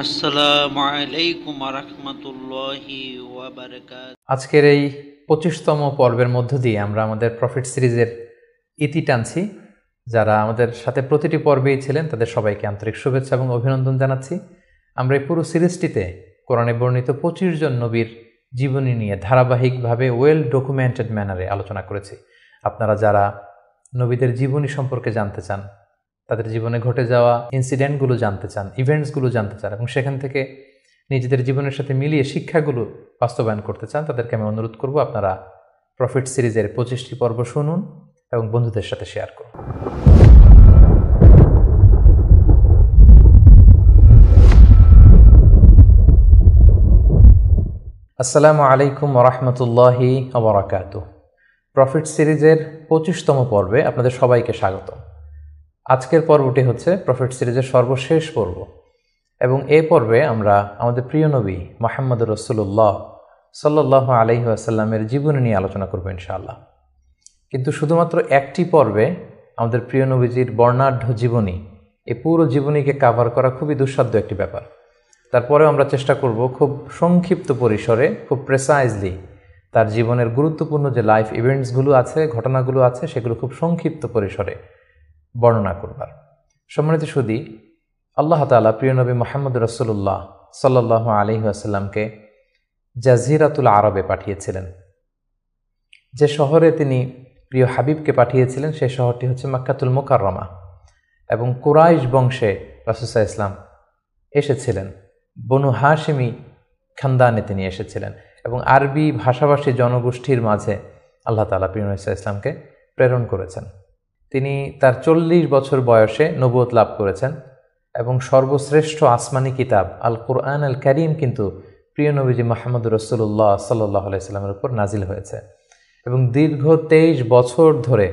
আসসালামু আলাইকুম রহমতুল্লাহি ওয়া বারাকাতুহু। আজকের এই 25তম পর্বের মধ্য দিয়ে আমরা আমাদের প্রফিট সিরিজের ইতি টানছি। যারা আমাদের সাথে প্রতিটি পর্বেই ছিলেন তাদের সবাইকে আন্তরিক শুভেচ্ছা এবং অভিনন্দন জানাচ্ছি। আমরা এই পুরো সিরিজটিতে কোরআনে বর্ণিত 25 জন নবীর জীবনী নিয়ে ধারাবাহিকভাবে ওয়েল ডকুমেন্টেড ম্যানারে আলোচনা করেছি। আপনারা যারা নবীদের জীবনী সম্পর্কে জানতে চান, তাদের জীবনে ঘটে যাওয়া ইনসিডেন্টগুলো জানতে চান, ইভেন্টসগুলো জানতে চান এবং সেখান থেকে নিজেদের জীবনের সাথে মিলিয়ে শিক্ষাগুলো বাস্তবায়ন করতে চান, তাদেরকে আমি অনুরোধ করব আপনারা প্রফিট সিরিজের 25টি পর্ব শুনুন এবং বন্ধুদের সাথে শেয়ার করুন। আসসালামু আলাইকুম রহমতুল্লাহি ওয়া বারাকাতুহু। প্রফিট সিরিজের 25তম পর্বে আপনাদের সবাইকে স্বাগত। আজকের পর্বটি হচ্ছে প্রফিট সিরিজের সর্বশেষ পর্ব এবং এই পর্বে আমরা আমাদের প্রিয় নবী মুহাম্মদ রাসূলুল্লাহ সাল্লাল্লাহু আলাইহি ওয়াসাল্লামের জীবনী নিয়ে আলোচনা করব ইনশাআল্লাহ। কিন্তু শুধুমাত্র একটি পর্বে আমাদের প্রিয় নবীজির বর্ণাঢ্য জীবনী, এই পুরো জীবনীকে কাভার করা খুবই দুঃসাধ্য একটি ব্যাপার। তারপরেও আমরা চেষ্টা করব খুব সংক্ষিপ্ত পরিসরে, খুব প্রেসাইজলি তার জীবনের গুরুত্বপূর্ণ যে লাইফ ইভেন্টসগুলো আছে, ঘটনাগুলো আছে, সেগুলো খুব সংক্ষিপ্ত পরিসরে বর্ণনা করবার। সম্মানিত সুধী, আল্লাহ তাআলা প্রিয় নবী মুহাম্মদ রাসূলুল্লাহ সাল্লাল্লাহু আলাইহি ওয়াসাল্লামকে জাজিরাতুল আরবে পাঠিয়েছিলেন। যে শহরে তিনি প্রিয় হাবিবকে পাঠিয়েছিলেন সেই শহরটি হচ্ছে মক্কাতুল মুকাররমা এবং কুরাইশ বংশে রাসূল সাল্লাল্লাহু আলাইহি ওয়াসাল্লাম এসেছিলেন। বনু হাশিমি খানদানে তিনি এসেছিলেন এবং আরবি ভাষাভাষী জনগোষ্ঠীর মাঝে আল্লাহ তাআলা প্রিয় নবী সাল্লাল্লাহু আলাইহি ওয়াসাল্লামকে প্রেরণ করেছেন। তিনি তার 40 বছর বয়সে নবুয়ত লাভ করেছেন এবং সর্বশ্রেষ্ঠ আসমানি কিতাব আল কুরআন আল কারীম কিন্তু প্রিয় নবীজি মুহাম্মদ রাসূলুল্লাহ সাল্লাল্লাহু আলাইহি ওয়াসাল্লামের উপর নাজিল হয়েছে এবং দীর্ঘ 23 বছর ধরে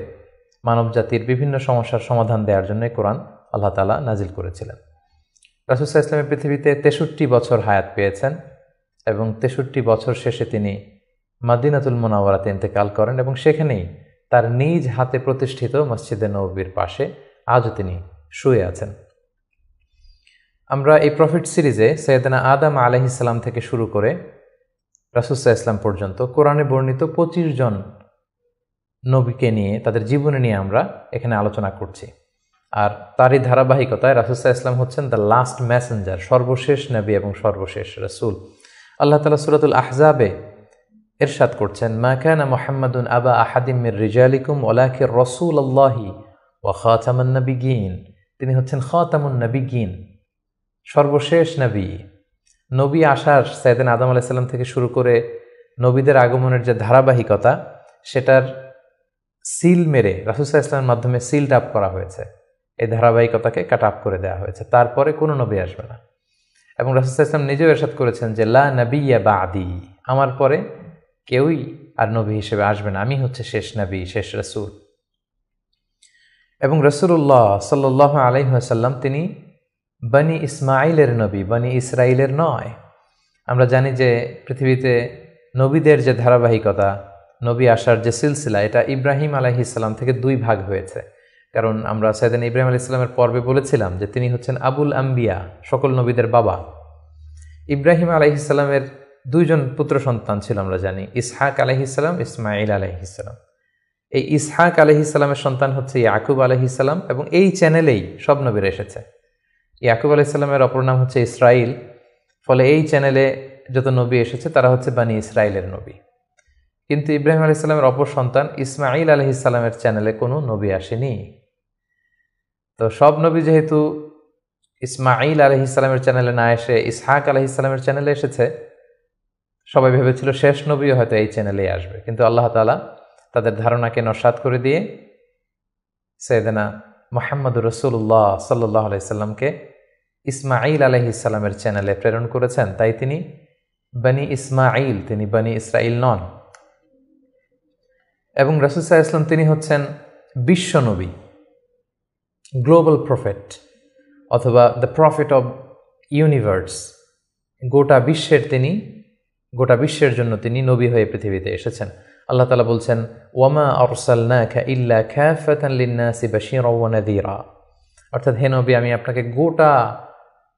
মানবজাতির বিভিন্ন সমস্যার সমাধান দেওয়ার জন্য কোরআন আল্লাহ তাআলা নাজিল করেছিলেন। রাসূল সাল্লাল্লাহু আলাইহি ওয়াসাল্লাম পৃথিবীতে 63 বছর হায়াত পেয়েছেন এবং 63 বছর শেষে তিনি মদিনাতুল মুনাওয়ারাতে ইন্তেকাল করেন এবং সেখানেই তার নিজ হাতে প্রতিষ্ঠিত মসজিদে নববীর পাশে আজও তিনি শুয়ে আছেন। আমরা এই প্রফিট সিরিজে সৈয়দনা আদম আলাইহিস সালাম থেকে শুরু করে রাসূল সাল্লাল্লাহু আলাইহি ওয়াসাল্লাম পর্যন্ত কোরআনে বর্ণিত 25 জন নবীকে নিয়ে, তাদের জীবনী নিয়ে আমরা এখানে আলোচনা করছি। আর তারই ধারাবাহিকতায় রাসূল সাল্লাল্লাহু আলাইহি ওয়াসাল্লাম হচ্ছেন দ্য লাস্ট মেসেঞ্জার, সর্বশেষ নবী এবং সর্বশেষ রাসূল। আল্লাহ তাআলা সূরাতুল আহজাবে ইরশাদ করছেন, মা কানা মুহাম্মাদুন আবা আহাদিম মির রিজালিকুম ওয়ালাকিন রাসূলুল্লাহি ওয়া খাতামান নাবিয়্যিন। তিনি হচ্ছেন খাতামুন নাবিয়্যিন, সর্বশেষ নবী। নবী আসার সাইয়েদনা আদম আলাইহিস সালাম থেকে শুরু করে নবীদের আগমনের যে ধারাবাহিকতা, সেটার সিল মেরে রাসূল সাল্লাল্লাহু আলাইহি ওয়াসাল্লামের মাধ্যমে সিলড আপ করা হয়েছে। এই ধারাবাহিকতাকে কাট আপ করে দেওয়া হয়েছে, তারপরে কোনো নবী আসবে না। এবং রাসূল সাল্লাল্লাহু আলাইহি ওয়াসাল্লাম নিজেও ইরশাদ করেছেন যে লা নাবিয়্যা বা'দি, আমার পরে কেউই আর নবী হিসেবে আসবে না, আমি হচ্ছে শেষ নবী, শেষ রাসূল। এবং রাসূলুল্লাহ সাল্লাল্লাহু আলাইহি ওয়াসাল্লাম তিনি বনি ইসমাঈলের নবী, বনি ইসরাইলের নয়। আমরা জানি যে পৃথিবীতে নবীদের যে ধারাবাহিকতা, নবী আসার যে সিলসিলা, এটা ইব্রাহিম আলাইহিস সালাম থেকে 2 ভাগ হয়েছে। কারণ আমরা সাইয়েদনা ইব্রাহিম আলাইহিস সালামের পর্বে বলেছিলাম যে তিনি হচ্ছেন আবুল আম্বিয়া, সকল নবীদের বাবা। ইব্রাহিম আলাইহিস সালামের 2 জন পুত্র সন্তান ছিল, আমরা জানি, ইসহাক আলাইহিস সালাম, ইসমাঈল আলাইহিস সালাম। এই ইসহাক আলাইহিস সালামের সন্তান হচ্ছে ইয়াকুব আলাইহিস সালাম এবং এই চ্যানেলেই সব নবীরা এসেছে। ইয়াকুব আলাইহিস সালামের অপর নাম হচ্ছে ইসরাইল, ফলে এই চ্যানেলে যত নবী এসেছে তারা হচ্ছে বনি ইসরাইলের নবী। কিন্তু ইব্রাহিম আলাইহিস সালামের অপর সন্তান ইসমাঈল আলাইহিস সালামের চ্যানেলে কোনো নবী আসেনি। তো সব নবী যেহেতু ইসমাঈল আলাইহিস সালামের চ্যানেলে না এসে ইসহাক আলাইহিস সালামের চ্যানেলে এসেছে, সবাই ভেবেছিল শেষ নবীও হয়তো এই চ্যানেলেই আসবে। কিন্তু আল্লাহ তাআলা তাদের ধারণাকে নস্যাৎ করে দিয়ে সাইয়েদনা মুহাম্মদ রাসূলুল্লাহ সাল্লাল্লাহু আলাইহি সাল্লামকে ইসমাঈল আলাইহিস সালামের চ্যানেলে প্রেরণ করেছেন। তাই তিনি বনি ইসমাঈল, তিনি বনি ইসরাইল নন। এবং রাসূল সাল্লাল্লাহু আলাইহি ওয়াসাল্লাম তিনি হচ্ছেন বিশ্ব নবী, গ্লোবাল প্রফেট অথবা দ্য প্রফেট অব ইউনিভার্স। গোটা বিশ্বের জন্য তিনি নবী হয়ে পৃথিবীতে এসেছেন। আল্লাহ তাআলা বলছেন, ওয়ামা আরসালনাকা ইল্লা কাফাতান লিন-নাসি বাশীরাও ওয়া নাযীরা। অর্থাৎ হে নবী, আমি আপনাকে গোটা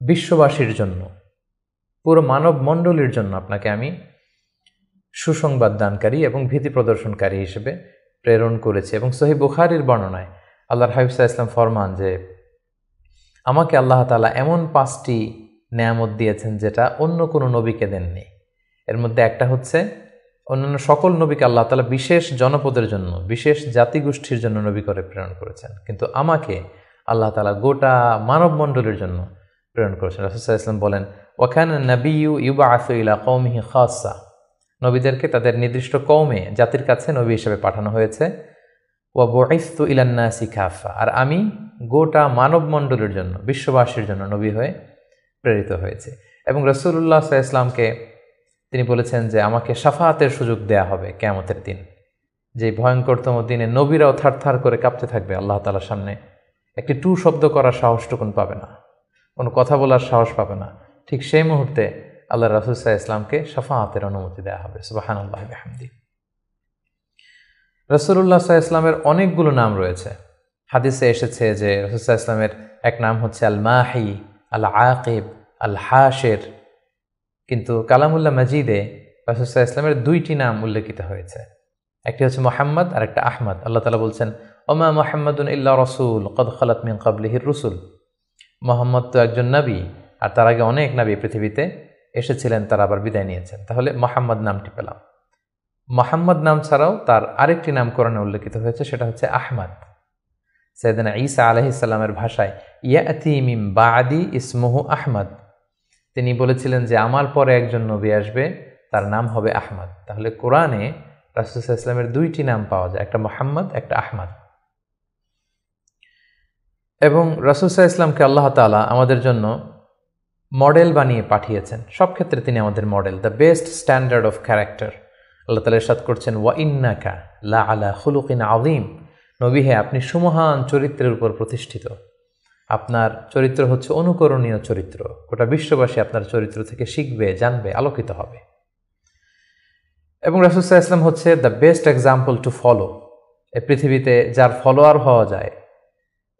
বিশ্ববাসীর জন্য, পুরো মানব মণ্ডলীর জন্য আপনাকে আমি সুসংবাদ দানকারী এবং ভীতি প্রদর্শনকারী হিসেবে প্রেরণ করেছি। এবং সহিহ বুখারীর বর্ণনায় আল্লাহর হাবিব সাল্লাল্লাহু আলাইহি ওয়াসাল্লাম ফরমান যে আমাকে আল্লাহ তাআলা এমন 5টি নেয়ামত দিয়েছেন যেটা অন্য কোনো নবীকে দেননি। এর মধ্যে একটা হচ্ছে, অন্যান্য সকল নবীকে আল্লাহ তাআলা বিশেষ জনপদের জন্য, বিশেষ জাতিগোষ্ঠীর জন্য নবী করে প্রেরণ করেছেন, কিন্তু আমাকে আল্লাহ তাআলা গোটা মানব মণ্ডলীর জন্য প্রেরণ করেছেন। রাসূল সাল্লাল্লাহু আলাইহি ওয়াসাল্লাম বলেন, ওয়া কানা নাবিয়্যু ইউবআসু ইলা কওমিহি খাসসা, নবীদেরকে তাদের নির্দিষ্ট কওমে, জাতির কাছে নবী হিসেবে পাঠানো হয়েছে। ওয়া বুইসতু ইলান নাসি কাফা, আর আমি গোটা মানব মণ্ডলীর জন্য, বিশ্ববাসীর জন্য নবী হয়ে প্রেরিত হয়েছে। এবং রাসূলুল্লাহ সাল্লাল্লাহু আলাইহি ওয়াসাল্লামকে তিনি বলেছেন যে আমাকে শাফাআতের সুযোগ দেয়া হবে কিয়ামতের দিন, যে ভয়ঙ্করতম দিনে নবীরাও থারথার করে কাঁপতে থাকবে আল্লাহ তাআলার সামনে, একটি টু শব্দ করার সাহসটুকুন পাবে না, কোনো কথা বলার সাহস পাবে না। ঠিক সেই মুহূর্তে আল্লাহ রাসূল সাল্লাল্লাহু আলাইহি ওয়াসাল্লামকে শাফাআতের অনুমতি দেওয়া হবে। সুবহানাল্লাহি ওয়া বিহামদিহি। রাসূলুল্লাহ সাল্লাল্লাহু আলাইহি ওয়াসাল্লামের অনেকগুলো নাম রয়েছে। হাদিসে এসেছে যে রাসূল সাল্লাল্লাহু আলাইহি ওয়াসাল্লামের এক নাম হচ্ছে আল মাহি, আল আকিব, আল হাশির, কিন্তু কালামুল্লাহ মাজিদে রাসূল সাল্লাল্লাহু আলাইহি ওয়াসাল্লামের 2টি নাম উল্লেখিত হয়েছে। একটি হচ্ছে মুহাম্মদ আর একটা আহমদ। আল্লাহ তাআলা বলছেন, ওমা মুহাম্মাদুন ইল্লা রাসূল কদ খালাত মিন ক্বাবলিহির রুসুল, মুহাম্মদ তো একজন নবী, আর তার আগে অনেক নবী পৃথিবীতে এসেছিলেন, তারা আবার বিদায় নিয়েছেন। তাহলে মুহাম্মদ নামটি পেলাম। মুহাম্মদ নাম ছাড়াও তার আরেকটি নাম কোরআনে উল্লেখিত হয়েছে, সেটা হচ্ছে আহমদ। সাইয়েদনা ঈসা আলাইহিস সালামের ভাষায় ইয়াতি মিন বাদি ইসমুহু আহমদ, তিনি বলেছিলেন যে আমার পরে একজন নবী আসবে, তার নাম হবে আহমদ। তাহলে কোরআনে রাসূল সাল্লাল্লাহু আলাইহি ওয়াসাল্লামের 2টি নাম পাওয়া যায়, একটা মুহাম্মদ, একটা আহমদ। এবং রাসূল সাল্লাল্লাহু আলাইহি ওয়াসাল্লামকে আল্লাহ তাআলা আমাদের জন্য মডেল বানিয়ে পাঠিয়েছেন। সব ক্ষেত্রে তিনি আমাদের model, the best standard of character. আল্লাহ তাআলা ইরশাদ করছেন, ওয়া ইন্নাকা লা আলা খুলুকিন আযীম, নবী হে আপনি সুমহান চরিত্রের উপর প্রতিষ্ঠিত, আপনার চরিত্র হচ্ছে অনুকরণীয় চরিত্র, গোটা বিশ্ববাসী আপনার চরিত্র থেকে শিখবে, জানবে, আলোকিত হবে। এবং রাসূল সাল্লাল্লাহু আলাইহি ওয়াসাল্লাম হচ্ছে the best example to follow. এই পৃথিবীতে যার ফলোয়ার হওয়া যায়,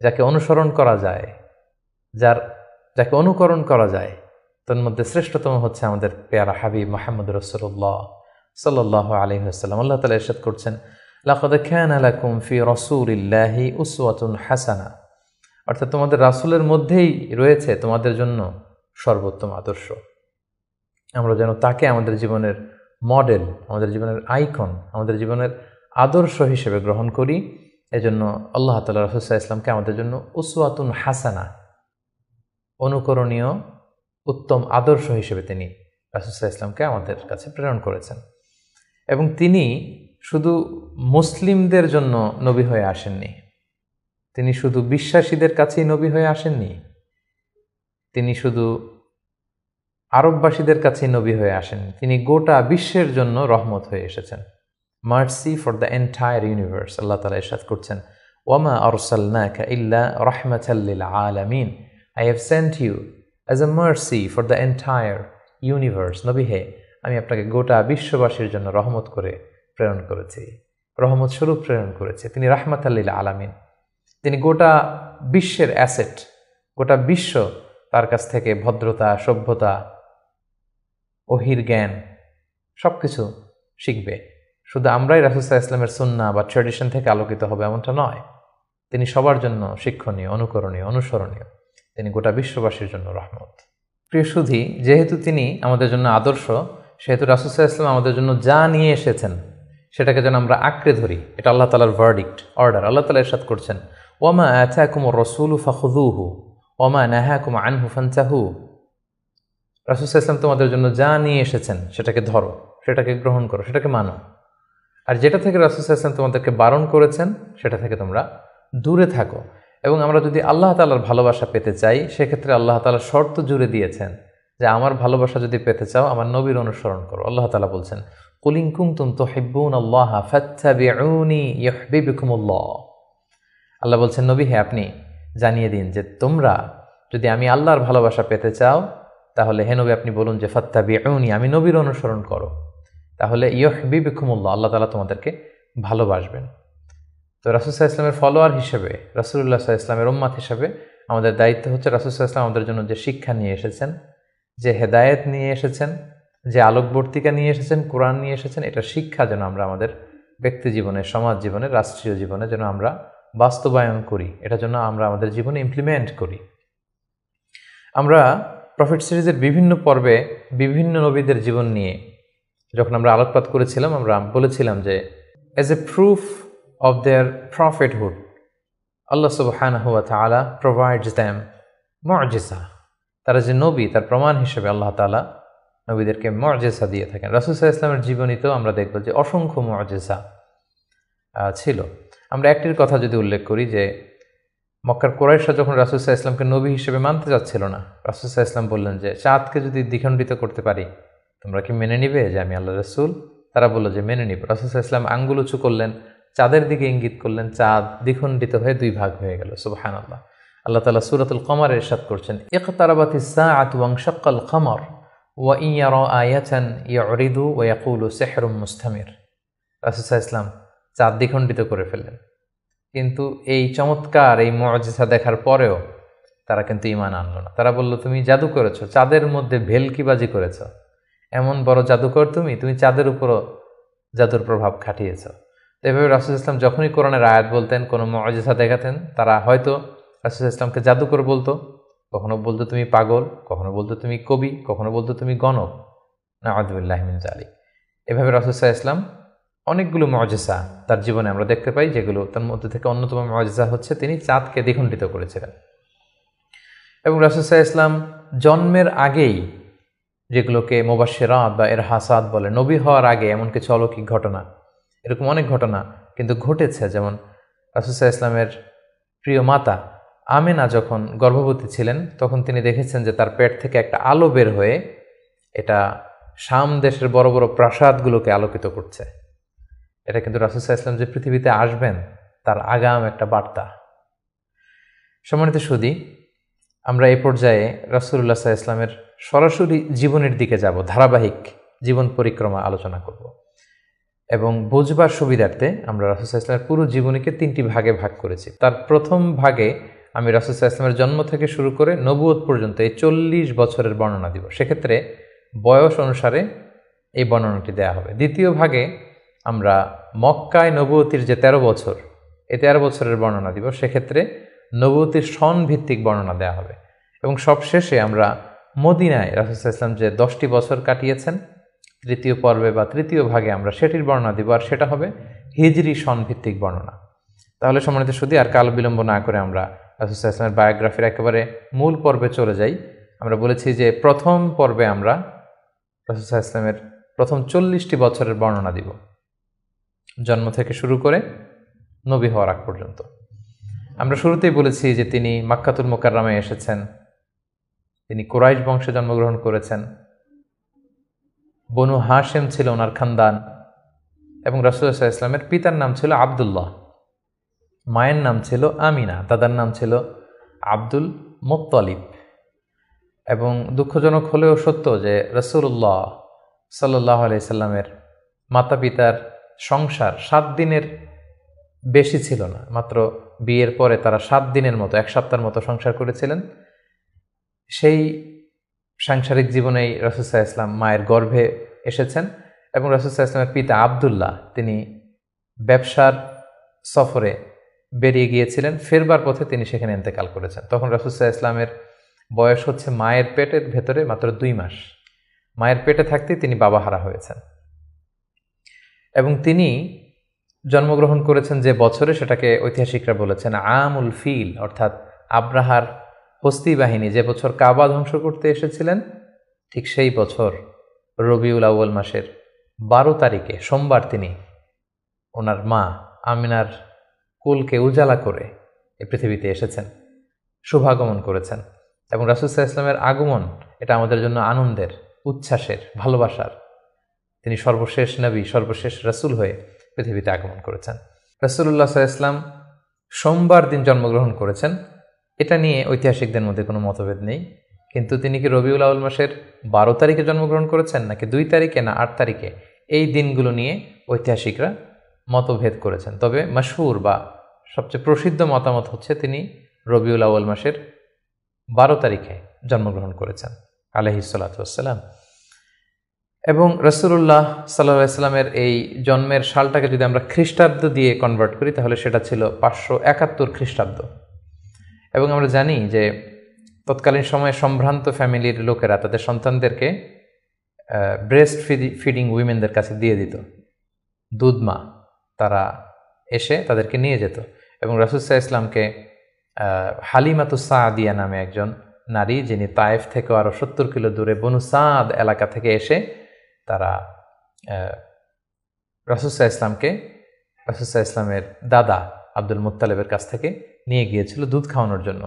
যাকে অনুসরণ করা যায়, যাকে অনুকরণ করা যায়, তার মধ্যে শ্রেষ্ঠতম হচ্ছে আমাদের পেয়ারা হাবিব মুহাম্মদ রাসূলুল্লাহ সাল্লাল্লাহু আলাইহি ওয়াসাল্লাম। আল্লাহ তাআলা ইরশাদ করছেন, লাকাদ কানা লাকুম ফি রাসূলিল্লাহি উসওয়াতুন হাসানা, অর্থাৎ তোমাদের রাসূলের মধ্যেই রয়েছে তোমাদের জন্য সর্বোত্তম আদর্শ। আমরা যেন তাকে আমাদের জীবনের মডেল, আমাদের জীবনের আইকন, আমাদের জীবনের আদর্শ হিসেবে গ্রহণ করি। এজন্য আল্লাহ তাআলা রাসূল সাল্লাল্লাহু আলাইহি ওয়াসাল্লামকে আমাদের জন্য উসওয়াতুন হাসানা, অনুকরণীয় উত্তম আদর্শ হিসেবে তিনি রাসূল সাল্লাল্লাহু আলাইহি ওয়াসাল্লামকে আমাদের কাছে প্রেরণ করেছেন। এবং তিনি শুধু মুসলিমদের জন্য নবী হয়ে আসেননি, তিনি শুধু বিশ্বাসীদের কাছেই নবী হয়ে আসেননি, তিনি শুধু আরববাসীদের কাছেই নবী হয়ে আসেননি, তিনি গোটা বিশ্বের জন্য রহমত হয়ে এসেছেন। Mercy for the entire universe. আল্লাহ তাআলা ইরশাদ করছেন, ওয়ামা আরসালনাকা ইল্লা রাহমাতাল লিল আলামিন, I have sent you as a mercy for the entire universe. নবী হে আমি আপনাকে গোটা বিশ্ববাসীর জন্য রহমত করে প্রেরণ করেছি, রহমত স্বরূপ প্রেরণ করেছি। তিনি রাহমাতাল লিল আলামিন, তিনি গোটা বিশ্বের অ্যাসেট, গোটা বিশ্ব তার কাছ থেকে ভদ্রতা, সভ্যতা, ওহির জ্ঞান সব কিছু শিখবে। শুধু আমরাই রাসূল সাল্লাল্লাহু আলাইহি ওয়াসাল্লামের সুন্নাহ বা ট্র্যাডিশন থেকে আলোকিত হবে এমনটা নয়, তিনি সবার জন্য শিক্ষণীয়, অনুকরণীয়, অনুসরণীয়, তিনি গোটা বিশ্ববাসীর জন্য রহমত। প্রিয় সুধী, যেহেতু তিনি আমাদের জন্য আদর্শ, সেহেতু রাসূল সাল্লাল্লাহু আলাইহি ওয়াসাল্লাম আমাদের জন্য যা নিয়ে এসেছেন সেটাকে যেন আমরা আঁকড়ে ধরি। এটা আল্লাহ তাআলার ভার্ডিক্ট, অর্ডার। আল্লাহ তাআলা ইরশাদ করছেন, ওয়ামা আতাকুমুর রাসূলু ফাখুযুহু ওয়ামা নাহাকুম আনহু ফান্তাহু। রাসূল সাল্লাল্লাহু আলাইহি ওয়াসাল্লাম তোমাদের জন্য যা নিয়ে এসেছেন সেটাকে ধরো, সেটাকে গ্রহণ করো, সেটাকে মানো। আর যেটা থেকে রাসূল সাল্লাল্লাহু আলাইহি ওয়াসাল্লাম তোমাদেরকে বারণ করেছেন সেটা থেকে তোমরা দূরে থাকো। এবং আমরা যদি আল্লাহ তাআলার ভালোবাসা পেতে চাই, সেক্ষেত্রে আল্লাহ তাআলা শর্ত জুড়ে দিয়েছেন যে আমার ভালোবাসা যদি পেতে চাও আমার নবীর অনুসরণ করো। আল্লাহ তাআলা বলছেন, কুল ইন কুনতুম তুহিব্বুনাল্লাহা ফাত্তাবিউনি ইউহিব্বুকুমুল্লাহ। আল্লাহ বলছেন, নবী হে আপনি জানিয়ে দিন যে তোমরা যদি আমি আল্লাহর ভালোবাসা পেতে চাও, তাহলে হে নবী আপনি বলুন যে ফাত্তাবিউনি, আমি নবীর অনুসরণ করো, তাহলে ইউহিব্বুকুমুল্লাহ, আল্লাহ তাআলা তোমাদেরকে ভালোবাসবেন। তো রাসূল সাল্লাল্লাহু আলাইহি ওয়াসাল্লামের ফলোয়ার হিসেবে, রাসূলুল্লাহ সাল্লাল্লাহু আলাইহি ওয়াসাল্লামের উম্মত হিসেবে আমাদের দায়িত্ব হচ্ছে রাসূল সাল্লাল্লাহু আলাইহি ওয়াসাল্লাম আমাদের জন্য যে শিক্ষা নিয়ে এসেছেন, যে হেদায়েত নিয়ে এসেছেন, যে আলোকবর্তিকা নিয়ে এসেছেন, কোরআন নিয়ে এসেছেন, এটা শিক্ষা যেন আমরা আমাদের ব্যক্তি জীবনে, সমাজ জীবনে, রাষ্ট্রীয় জীবনে যেন আমরা বাস্তবায়ন করি, এটা যেন আমরা আমাদের জীবনে ইমপ্লিমেন্ট করি। আমরা প্রফেট সিরিজের বিভিন্ন পর্বে বিভিন্ন নবীদের জীবন নিয়ে যখন আমরা আলোকপাত করেছিলাম, আমরা বলেছিলাম যে as a proof of their prophethood আল্লাহ সুবহানাহু ওয়া তাআলা প্রোভাইডস দেম মুআজিজা। তারা যে নবী, তার প্রমাণ হিসেবে আল্লাহ তাআলা নবীদেরকে মুআজিজা দিয়ে থাকেন। রাসূল সাল্লাল্লাহু আলাইহি ওয়াসাল্লামের জীবনীতেও আমরা দেখব যে অসংখ্য মুআজিজা ছিল। আমরা একটির কথা যদি উল্লেখ করি যে মক্কার কুরাইশরা যখন রাসূল সাল্লাল্লাহু আলাইহি ওয়াসাল্লামকে নবী হিসেবে মানতে যাচ্ছিল না, রাসূল সাল্লাল্লাহু আলাইহি ওয়াসাল্লাম বললেন যে চাঁদকে যদি দ্বিখণ্ডিত করতে পারি তোমরা কি মেনে নিবে যে আমি আল্লাহ রাসূল? তারা বলল যে মেনে নিব। রাসূল সাল্লাল্লাহু আলাইহি ওয়াসাল্লাম আঙ্গুল উঁচু করলেন, চাঁদের দিকে ইঙ্গিত করলেন, চাঁদ দ্বিখণ্ডিত হয়ে দুই ভাগ হয়ে গেল। সুবহানাল্লাহ। আল্লাহ তাআলা সূরাতুল কমারে ইরশাদ করছেন, ইকতারাবাতিস সাআতু ওয়ানশাক্কাল কমর ওয়া ইন ইয়ারা আয়াতান ইউরিদু ওয়া ইয়াকুলু সিহরুম মুস্তামির। রাসূল সাল্লাল্লাহু আলাইহি ওয়াসাল্লাম চাঁদ দ্বিখণ্ডিত করে ফেললেন, কিন্তু এই চমৎকার এই মুআজিজা দেখার পরেও তারা কিন্তু ঈমান আনলো না। তারা বলল, তুমি জাদু করেছো, চাঁদের মধ্যে ভেলকিবাজি করেছো, এমন বড় জাদুকর তুমি চাঁদের উপরও জাদুর প্রভাব খাটিয়েছ। তো এভাবে রাসূল ইসলাম যখনই কোরআনের আয়াত বলতেন, কোনো মুআজিজা দেখাতেন, তারা হয়তো রাসূল ইসলামকে জাদুকর বলতো, কখনো বলতো তুমি পাগল, কখনো বলতো তুমি কবি, কখনো বলতো তুমি গণক। নাউযুবিল্লাহি মিন যালিক। এভাবে রাসূল সাল্লাল্লাহু আলাইহি ওয়াসাল্লাম অনেকগুলো মুআজিজা তার জীবনে আমরা দেখতে পাই, যেগুলো তার মধ্যে থেকে অন্যতম মুআজিজা হচ্ছে তিনি চাঁদকে দ্বিখণ্ডিত করেছিলেন। এবং রাসূল সাল্লাল্লাহু আলাইহি ওয়াসাল্লাম জন্মের আগেই, যেগুলোকে মুবাশশিরাত বা ইরহাসাত বলে, নবী হওয়ার আগে এমন কিছু অলৌকিক ঘটনা, এরকম অনেক ঘটনা কিন্তু ঘটেছে। যেমন রাসূল সাল্লাল্লাহু আলাইহি ওয়াসাল্লামের প্রিয় মাতা আমেনা যখন গর্ভবতী ছিলেন, তখন তিনি দেখেছেন যে তার পেট থেকে একটা আলো বের হয়ে এটা শাম দেশের বড় বড় প্রাসাদগুলোকে আলোকিত করছে। এটা কিন্তু রাসূল সাল্লাল্লাহু আলাইহি ওয়াসাল্লাম যে পৃথিবীতে আসবেন তার আগাম একটা বার্তা। সম্মানিত সুধী, আমরা এই পর্যায়ে রাসূলুল্লাহ সাল্লাল্লাহু আলাইহি ওয়াসাল্লামের সরাসরি জীবনের দিকে যাব, ধারাবাহিক জীবন পরিক্রমা আলোচনা করব এবং বুঝবার সুবিধার্থে আমরা রাসূল সাল্লাল্লাহু আলাইহি ওয়াসাল্লামের পুরো জীবনীকে 3টি ভাগে ভাগ করেছি। তার প্রথম ভাগে আমি রাসূল সাল্লাল্লাহু আলাইহি ওয়াসাল্লামের জন্ম থেকে শুরু করে নবুয়ত পর্যন্ত এই 40 বছরের বর্ণনা দিব। সেক্ষেত্রে বয়স অনুসারে এই বর্ণনাটি দেয়া হবে। দ্বিতীয় ভাগে আমরা মক্কায় নবুয়তির যে 13 বছর, এই 13 বছরের বর্ণনা দিব। সেক্ষেত্রে নবুয়তির সন ভিত্তিক বর্ণনা দেয়া হবে। এবং সবশেষে আমরা মদিনায় রাসূল সাল্লাল্লাহু আলাইহি ওয়াসাল্লাম যে 10টি বছর কাটিয়েছেন, তৃতীয় পর্বে বা তৃতীয় ভাগে আমরা সেটির বর্ণনা দিব, আর সেটা হবে হিজরি সন ভিত্তিক বর্ণনা। তাহলে সম্মানিত সুধী, আর কাল বিলম্ব না করে আমরা রাসূল সাল্লাল্লাহু আলাইহি ওয়াসাল্লামের বায়োগ্রাফির একেবারে মূল পর্বে চলে যাই। আমরা বলেছি যে প্রথম পর্বে আমরা রাসূল সাল্লাল্লাহু আলাইহি ওয়াসাল্লামের প্রথম 40টি বছরের বর্ণনা দিব, জন্ম থেকে শুরু করে নবী হওয়ার আগ পর্যন্ত। আমরা শুরুতেই বলেছি যে তিনি মাক্কাতুল মুকাররমায় এসেছেন, তিনি কুরাইশ বংশে জন্মগ্রহণ করেছেন, বনু হাশেম ছিল ওনার খানদান, এবং রাসূলুল্লাহ সাল্লাল্লাহু আলাইহি ওয়াসাল্লামের পিতার নাম ছিল আব্দুল্লাহ, মায়ের নাম ছিল আমিনা, দাদার নাম ছিল আব্দুল মুত্তালিব। এবং দুঃখজনক হলেও সত্য যে রাসূলুল্লাহ সাল্লাল্লাহু আলাইহি সাল্লামের মাতা পিতার সংসার 7 দিনের বেশি ছিল না। মাত্র বিয়ের পরে তারা 7 দিনের মতো, 1 সপ্তাহের মতো সংসার করেছিলেন। সেই সাংসারিক জীবনেই রাসূল সাল্লাল্লাহু আলাইহি ওয়াসাল্লাম মায়ের গর্ভে এসেছেন। এবং রাসূল সাল্লাল্লাহু আলাইহি ওয়াসাল্লামের পিতা আব্দুল্লাহ তিনি ব্যবসার সফরে বেরিয়ে গিয়েছিলেন, ফেরবার পথে তিনি সেখানে ইন্তেকাল করেছেন। তখন রাসূল সাল্লাল্লাহু আলাইহি ওয়াসাল্লামের বয়স হচ্ছে মায়ের পেটের ভেতরে মাত্র 2 মাস। মায়ের পেটে থাকতেই তিনি বাবাহারা হয়েছেন। এবং তিনি জন্মগ্রহণ করেছেন যে বছরে, সেটাকে ঐতিহাসিকরা বলেছেন আমুল ফিল, অর্থাৎ আব্রাহার হস্তি বাহিনী যে বছর কাবা ধ্বংস করতে এসেছিলেন, ঠিক সেই বছর রবিউল আউয়াল মাসের 12 তারিখে সোমবার তিনি ওনার মা আমিনার কুলকে উজালা করে এই পৃথিবীতে এসেছেন, শুভাগমন করেছেন। এবং রাসূল সাল্লাল্লাহু আলাইহি ওয়াসাল্লামের আগমন এটা আমাদের জন্য আনন্দের, উচ্ছ্বাসের, ভালোবাসার। তিনি সর্বশেষ নবী, সর্বশেষ রাসূল হয়ে পৃথিবীতে আগমন করেছেন। রাসূলুল্লাহ সাল্লাল্লাহু আলাইহি ওয়াসাল্লাম সোমবার দিন জন্মগ্রহণ করেছেন, এটা নিয়ে ঐতিহাসিকদের মধ্যে কোনো মতভেদ নেই। কিন্তু তিনি কি রবিউল আউয়াল মাসের 12 তারিখে জন্মগ্রহণ করেছেন নাকি 2 তারিখে না 8 তারিখে, এই দিনগুলো নিয়ে ঐতিহাসিকরা মতভেদ করেছেন। তবে মাশহুর বা সবচেয়ে প্রসিদ্ধ মতামত হচ্ছে তিনি রবিউল আউয়াল মাসের 12 তারিখে জন্মগ্রহণ করেছেন আলাইহিস সালাতু ওয়াসসালাম। এবং রাসূলুল্লাহ সাল্লাল্লাহু আলাইহি সাল্লামের এই জন্মের সালটাকে যদি আমরা খ্রিস্টাব্দ দিয়ে কনভার্ট করি তাহলে সেটা ছিল 571 খ্রিস্টাব্দ। এবং আমরা জানি যে তৎকালীন সময়ে সম্ভ্রান্ত ফ্যামিলির লোকেরা তাদের সন্তানদেরকে ব্রেস্ট ফিডিং উইমেনদের কাছে দিয়ে দিত, দুধ মা, তারা এসে তাদেরকে নিয়ে যেত। এবং রাসূল সাল্লাল্লাহু আলাইহি ওয়াসাল্লামকে হালিমাতুস সাদিয়া নামে একজন নারী, যিনি তায়েফ থেকে আরও 70 কিলো দূরে বনু সাদ এলাকা থেকে এসে তারা রাসূল সাল্লাল্লাহু আলাইহি ওয়াসাল্লামকে রাসূল সাল্লাল্লাহু আলাইহি ওয়াসাল্লামের দাদা আব্দুল মুত্তালিবের কাছ থেকে নিয়ে গিয়েছিল দুধ খাওয়ানোর জন্য।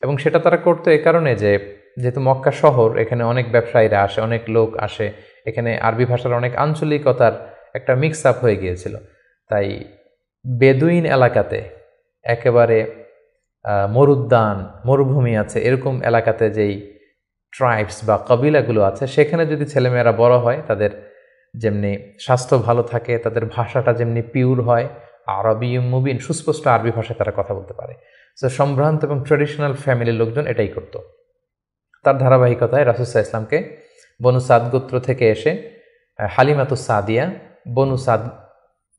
এবং সেটা তারা করতো এই কারণে যে যেহেতু মক্কা শহর, এখানে অনেক ব্যবসায়ীরা আসে, অনেক লোক আসে, এখানে আরবি ভাষার অনেক আঞ্চলিকতার একটা মিক্স আপ হয়ে গিয়েছিল। তাই বেদুইন এলাকাতে, একেবারে মরুদ্যান মরুভূমি আছে এরকম এলাকাতে যেই ট্রাইবস বা কবিলাগুলো আছে, সেখানে যদি ছেলেমেয়েরা বড় হয়, তাদের যেমনি স্বাস্থ্য ভালো থাকে, তাদের ভাষাটা যেমনি পিওর হয়, আরবি মুবিন, সুস্পষ্ট আরবি ভাষায় তারা কথা বলতে পারে। সো সম্ভ্রান্ত এবং ট্রেডিশনাল ফ্যামিলির লোকজন এটাই করত। তার ধারাবাহিকতায় রাসূল সাল্লাল্লাহু আলাইহি ওয়াসাল্লামকে বনু সাদ গোত্র থেকে এসে হালিমাতুস সাদিয়া বনু সাদ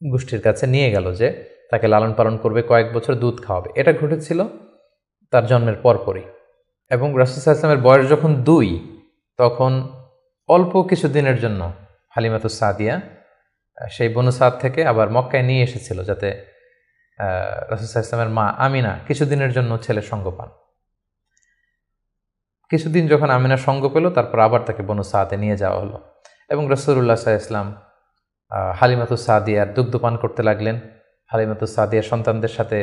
গোষ্ঠীর কাছে নিয়ে গেল যে তাকে লালন পালন করবে, কয়েক বছর দুধ খাওয়াবে। এটা ঘটেছিল তার জন্মের পরপরই। এবং রাসূল সাল্লাল্লাহু আলাইহি ওয়াসাল্লামের বয়স যখন 2, তখন অল্প কিছু দিনের জন্য হালিমাতুস সাদিয়া সেই বনু সাদ থেকে আবার মক্কায় নিয়ে এসেছিল, যাতে রাসূল সাল্লাল্লাহু আলাইহি ওয়াসাল্লামের মা আমিনা কিছুদিনের জন্য ছেলের সঙ্গ পান। কিছুদিন যখন আমিনা সঙ্গ পেল, তারপর আবার তাকে বনু সাদে নিয়ে যাওয়া হলো। এবং রাসূলুল্লাহ সাল্লাল্লাহু আলাইহি ওয়াসাল্লাম হালিমাতুস সাদিয়ার দুগ্ধ পান করতে লাগলেন। হালিমাতুস সাদিয়ার সন্তানদের সাথে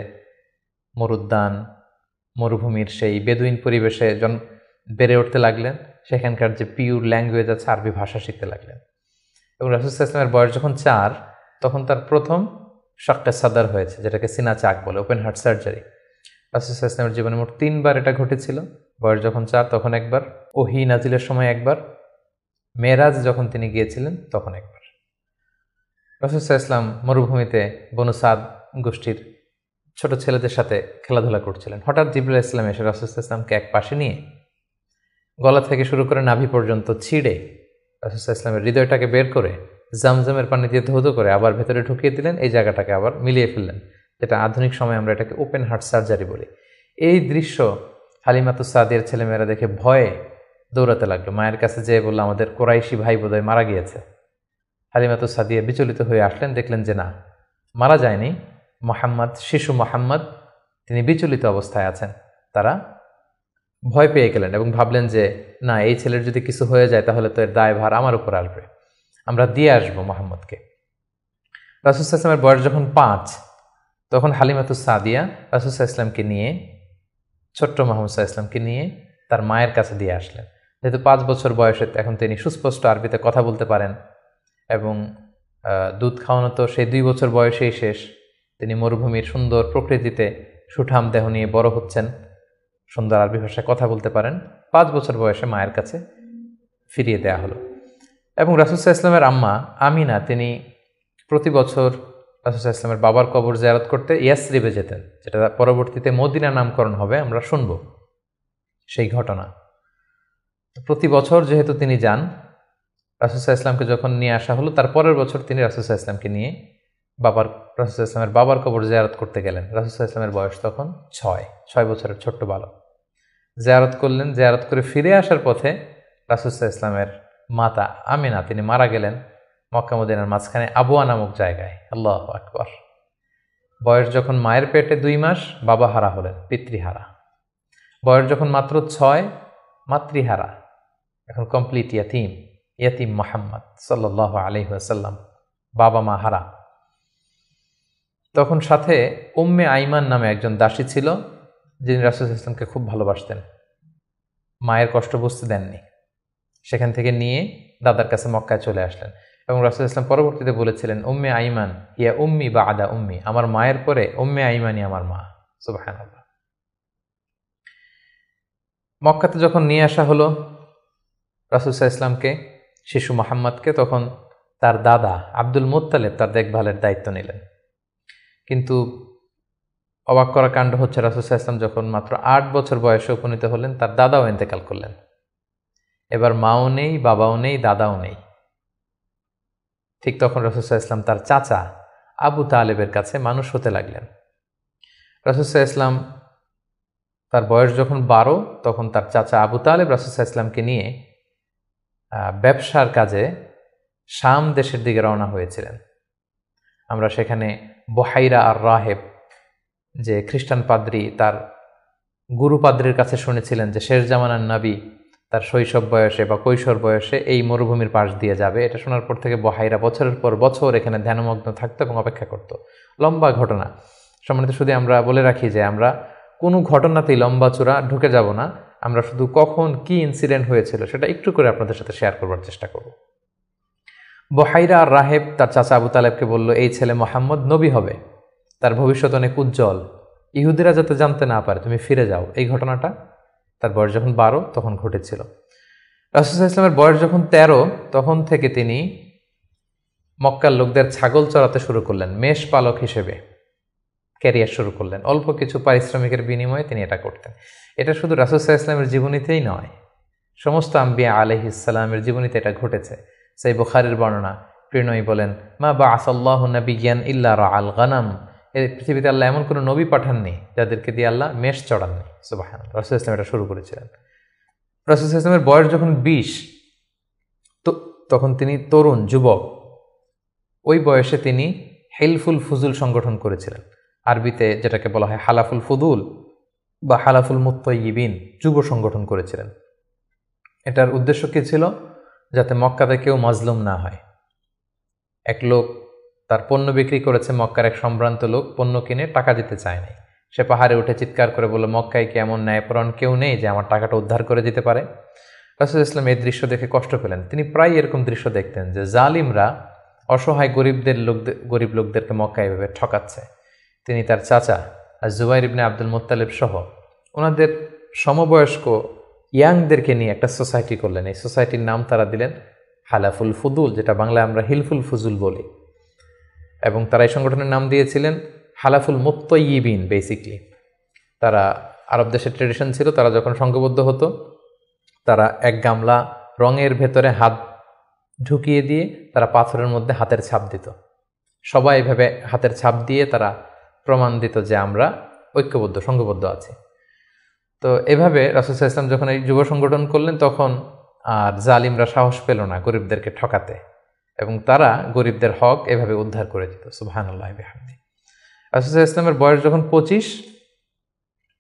মরুদ্যান মরুভূমির সেই বেদুইন পরিবেশে বেড়ে উঠতে লাগলেন। সেখানকার যে পিওর ল্যাঙ্গুয়েজ আছে, আরবি ভাষা শিখতে লাগলেন। এবং রাসূল সাল্লাল্লাহু আলাইহি ওয়াসাল্লামের বয়স যখন 4, তখন তার প্রথম শাক্কে সাদার হয়েছে, যেটাকে সিনা চাক বলে, ওপেন হার্ট সার্জারি। রাসূল সাল্লাল্লাহু আলাইহি ওয়াসাল্লামের জীবনে মোট 3 বার এটা ঘটেছিল। বয়স যখন 4 তখন একবার, ওহী নাজিলের সময় একবার, মেরাজ যখন তিনি গিয়েছিলেন তখন একবার। রাসূল সাল্লাল্লাহু আলাইহি ওয়াসাল্লাম মরুভূমিতে বনু সাদ গোষ্ঠীর ছোট ছেলেদের সাথে খেলাধুলা করছিলেন। হঠাৎ জিবরাইল আলাইহিস সালাম এসে রাসূল সাল্লাল্লাহু আলাইহি ওয়াসাল্লামকে এক পাশে নিয়ে গলা থেকে শুরু করে নাভি পর্যন্ত ছিঁড়ে রাসূল সাল্লাল্লাহু আলাইহি ওয়াসাল্লামের হৃদয়টাকে বের করে জামজামের পানি দিয়ে ধৌত করে আবার ভেতরে ঢুকিয়ে দিলেন, এই জায়গাটাকে আবার মিলিয়ে ফেললেন, যেটা আধুনিক সময়ে আমরা এটাকে ওপেন হার্ট সার্জারি বলি। এই দৃশ্য হালিমাতুস সাদিয়ার ছেলেমেয়েরা দেখে ভয়ে দৌড়াতে লাগলো। মায়ের কাছে যেয়ে বলল, আমাদের কোরাইশি ভাই বোধহয় মারা গিয়েছে। হালিমাতুস সাদিয়া বিচলিত হয়ে আসলেন, দেখলেন যে না, মারা যায়নি, মুহাম্মদ, শিশু মুহাম্মদ, তিনি বিচলিত অবস্থায় আছেন। তারা ভয় পেয়ে গেলেন এবং ভাবলেন যে না, এই ছেলের যদি কিছু হয়ে যায় তাহলে তো এর দায়ভার আমার উপর আসবে, আমরা দিয়ে আসবো মুহাম্মদকে। রাসূল সাল্লাল্লাহু আলাইহি ওয়াসাল্লামের বয়স যখন 5, তখন হালিমাতুস সাদিয়া রাসূল সাল্লাল্লাহু আলাইহি ওয়াসাল্লামকে নিয়ে, ছোট্ট মুহাম্মদ সাল্লাল্লাহু আলাইহি ওয়াসাল্লামকে নিয়ে তার মায়ের কাছে দিয়ে আসলেন। যেহেতু 5 বছর বয়সে এখন তিনি সুস্পষ্ট আরবিতে কথা বলতে পারেন এবং দুধ খাওয়ানো তো সেই 2 বছর বয়সেই শেষ। তিনি মরুভূমির সুন্দর প্রকৃতিতে সুঠাম দেহ নিয়ে বড় হচ্ছেন, সুন্দর আরবি ভাষায় কথা বলতে পারেন। 5 বছর বয়সে মায়ের কাছে ফিরিয়ে দেয়া হলো। এবং রাসূল সাল্লাল্লাহু আলাইহি ওয়াসাল্লামের আম্মা আমিনা, তিনি প্রতি বছর রাসূল সাল্লাল্লাহু আলাইহি ওয়াসাল্লামের বাবার কবর জিয়ারত করতে ইয়াসরিবে যেতেন, যেটা পরবর্তীতে মদিনা নামকরণ হবে, আমরা শুনব সেই ঘটনা। প্রতি বছর যেহেতু তিনি যান, রাসূল সাল্লাল্লাহু আলাইহি ওয়াসাল্লামকে যখন নিয়ে আসা হলো, তার পরের বছর তিনি রাসূল সাল্লাল্লাহু আলাইহি ওয়াসাল্লামকে নিয়ে রাসূল সাল্লাল্লাহু আলাইহি ওয়াসাল্লামের বাবার কবর জিয়ারত করতে গেলেন। রাসূল সাল্লাল্লাহু আলাইহি ওয়াসাল্লামের বয়স তখন 6 বছরের ছোট্ট বালক। জিয়ারত করলেন। জিয়ারত করে ফিরে আসার পথে রাসূল সাল্লাল্লাহু আলাইহি ওয়াসাল্লামের মাতা আমিনা, তিনি মারা গেলেন মক্কা মদিনার মাঝখানে আবওয়া নামক জায়গায়। আল্লাহু আকবার। বয়স যখন মায়ের পেটে 2 মাস, বাবা হারা হলেন, পিতৃহারা। বয়স যখন মাত্র 6, মাতৃহারা, এখন কমপ্লিট ইয়াতিম মুহাম্মদ সাল্লাল্লাহু আলাইহি ওয়াসাল্লাম, বাবা মা হারা। তখন সাথে উম্মে আইমান নামে একজন দাসী ছিল, যিনি রাসূল সাল্লাল্লাহু আলাইহি ওয়াসাল্লামকে খুব ভালোবাসতেন, মায়ের কষ্ট বুঝতে দেননি। সেখান থেকে নিয়ে দাদার কাছে মক্কায় চলে আসলেন। এবং রাসূল সাল্লাল্লাহু আলাইহি ওয়াসাল্লাম পরবর্তীতে বলেছিলেন, উম্মে আইমান ইয়া উম্মি বা'দা উম্মি, আমার মায়ের পরে উম্মে আইমানই আমার মা। সুবহানাল্লাহ। মক্কাতে যখন নিয়ে আসা হলো রাসূল সাল্লাল্লাহু আলাইহি ওয়াসাল্লামকে, শিশু মুহাম্মদকে, তখন তার দাদা আব্দুল মুত্তালিব তার দেখভালের দায়িত্ব নিলেন। কিন্তু অবাক করা কাণ্ড হচ্ছে, রাসূল সাল্লাল্লাহু আলাইহি ওয়াসাল্লাম যখন মাত্র 8 বছর বয়সে উপনীত হলেন, তার দাদাও ইন্তেকাল করলেন। এবার মাও নেই, বাবাও নেই, দাদাও নেই। ঠিক তখন রাসূল সাল্লাল্লাহু আলাইহি ওয়াসাল্লাম তার চাচা আবু তালেবের কাছে মানুষ হতে লাগলেন। রাসূল সাল্লাল্লাহু আলাইহি ওয়াসাল্লাম তার বয়স যখন 12, তখন তার চাচা আবু তালেব রাসূল সাল্লাল্লাহু আলাইহি ওয়াসাল্লামকে নিয়ে ব্যবসার কাজে শাম দেশের দিকে রওনা হয়েছিলেন। আমরা সেখানে বুহাইরা আর রাহেব, যে খ্রিস্টান পাদ্রী, তার গুরু পাদ্রীর কাছে শুনেছিলেন যে শেষ জামানার নবী তার শৈশব বয়সে বা কৈশোর বয়সে এই মরুভূমির পাশ দিয়ে যাবে। এটা শোনার পর থেকে বুহাইরা বছরের পর বছর এখানে ধ্যানমগ্ন থাকতো এবং অপেক্ষা করত। লম্বা ঘটনা। সম্মানিত, শুধু আমরা বলে রাখি যে আমরা কোনো ঘটনাতেই লম্বা চূড়া ঢুকে যাব না। আমরা শুধু কখন কি ইনসিডেন্ট হয়েছিল সেটা একটু করে আপনাদের সাথে শেয়ার করবার চেষ্টা করব। বুহাইরা আর রাহেব তার চাচা আবু তালেবকে বলল, এই ছেলে মুহাম্মদ নবী হবে, তার ভবিষ্যৎ অনেক উজ্জ্বল, ইহুদিরা যাতে জানতে না পারে, তুমি ফিরে যাও। এই ঘটনাটা তার বয়স যখন 12 তখন ঘটেছিল। রাসূল সাল্লাল্লাহু আলাইহি ওয়াসাল্লামের বয়স যখন 13, তখন থেকে তিনি মক্কার লোকদের ছাগল চড়াতে শুরু করলেন, মেষ পালক হিসেবে ক্যারিয়ার শুরু করলেন। অল্প কিছু পারিশ্রমিকের বিনিময়ে তিনি এটা করতেন। এটা শুধু রাসূল সাল্লাল্লাহু আলাইহি ওয়াসাল্লামের জীবনীতেই নয়, সমস্ত আম্বিয়া আলাইহিস সালামের জীবনীতে এটা ঘটেছে। সেই বুখারীর বর্ণনা, প্রিয়নবী বলেন, মা বাআসাল্লাহু নাবিয়্যান ইল্লা রাআল গানাম, এই পৃথিবীতে আল্লাহ এমন কোনো নবী পাঠাননি যাদেরকে দিয়ে আল্লাহ মেষ চড়াননি। সুবহানাল্লাহ। রাসূল সাল্লাল্লাহু আলাইহি ওয়াসাল্লাম এটা শুরু করেছিলেন। রাসূল সাল্লাল্লাহু আলাইহি ওয়াসাল্লামের বয়স যখন 20, তখন তিনি তরুণ যুবক। ওই বয়সে তিনি হিলফুল ফুজুল সংগঠন করেছিলেন। আরবিতে যেটাকে বলা হয় হালাফুল ফুদুল বা হালাফুল মুত্তাইয়িবিন, যুব সংগঠন করেছিলেন। এটার উদ্দেশ্য কী ছিল? যাতে মক্কাতে কেউ মাজলুম না হয়। এক লোক তার পণ্য বিক্রি করেছে, মক্কার এক সম্ভ্রান্ত লোক পণ্য কিনে টাকা দিতে চায় নাই। সে পাহাড়ে উঠে চিৎকার করে বলল, মক্কায় কি এমন ন্যায়পরায়ণ কেউ নেই যে আমার টাকাটা উদ্ধার করে দিতে পারে? রাসূল সাল্লাল্লাহু আলাইহি ওয়াসাল্লাম এই দৃশ্য দেখে কষ্ট পেলেন। তিনি প্রায় এরকম দৃশ্য দেখতেন যে জালিমরা অসহায় গরিব লোকদেরকে মক্কায় এভাবে ঠকাচ্ছে। তিনি তার চাচা আর জুবাইর ইবনে আব্দুল মুত্তালিব সহ ওনাদের সমবয়স্ক ইয়াংদেরকে নিয়ে একটা সোসাইটি করলেন। এই সোসাইটির নাম তারা দিলেন হালাফুল ফুদুল, যেটা বাংলায় আমরা হিলফুল ফুজুল বলি। এবং তারা এই সংগঠনের নাম দিয়েছিলেন হালাফুল মুত্তাইয়িবিন। বেসিকলি তারা আরব দেশের ট্রেডিশন ছিল, তারা যখন সংঘবদ্ধ হতো তারা এক গামলা রঙের ভেতরে হাত ঢুকিয়ে দিয়ে তারা পাথরের মধ্যে হাতের ছাপ দিত। সবাই এভাবে হাতের ছাপ দিয়ে তারা প্রমাণ দিত যে আমরা ঐক্যবদ্ধ, সংঘবদ্ধ আছি। তো এভাবে রাসূল সাল্লাল্লাহু আলাইহি ওয়াসাল্লাম যখন এই যুব সংগঠন করলেন, তখন আর জালিমরা সাহস পেল না গরিবদেরকে ঠকাতে, এবং তারা গরিবদের হক এভাবে উদ্ধার করে দিত। সুবহানাল্লাহি ওয়া বিহামদিহি। রাসূল সাল্লাল্লাহু আলাইহি ওয়াসাল্লামের বয়স যখন 25,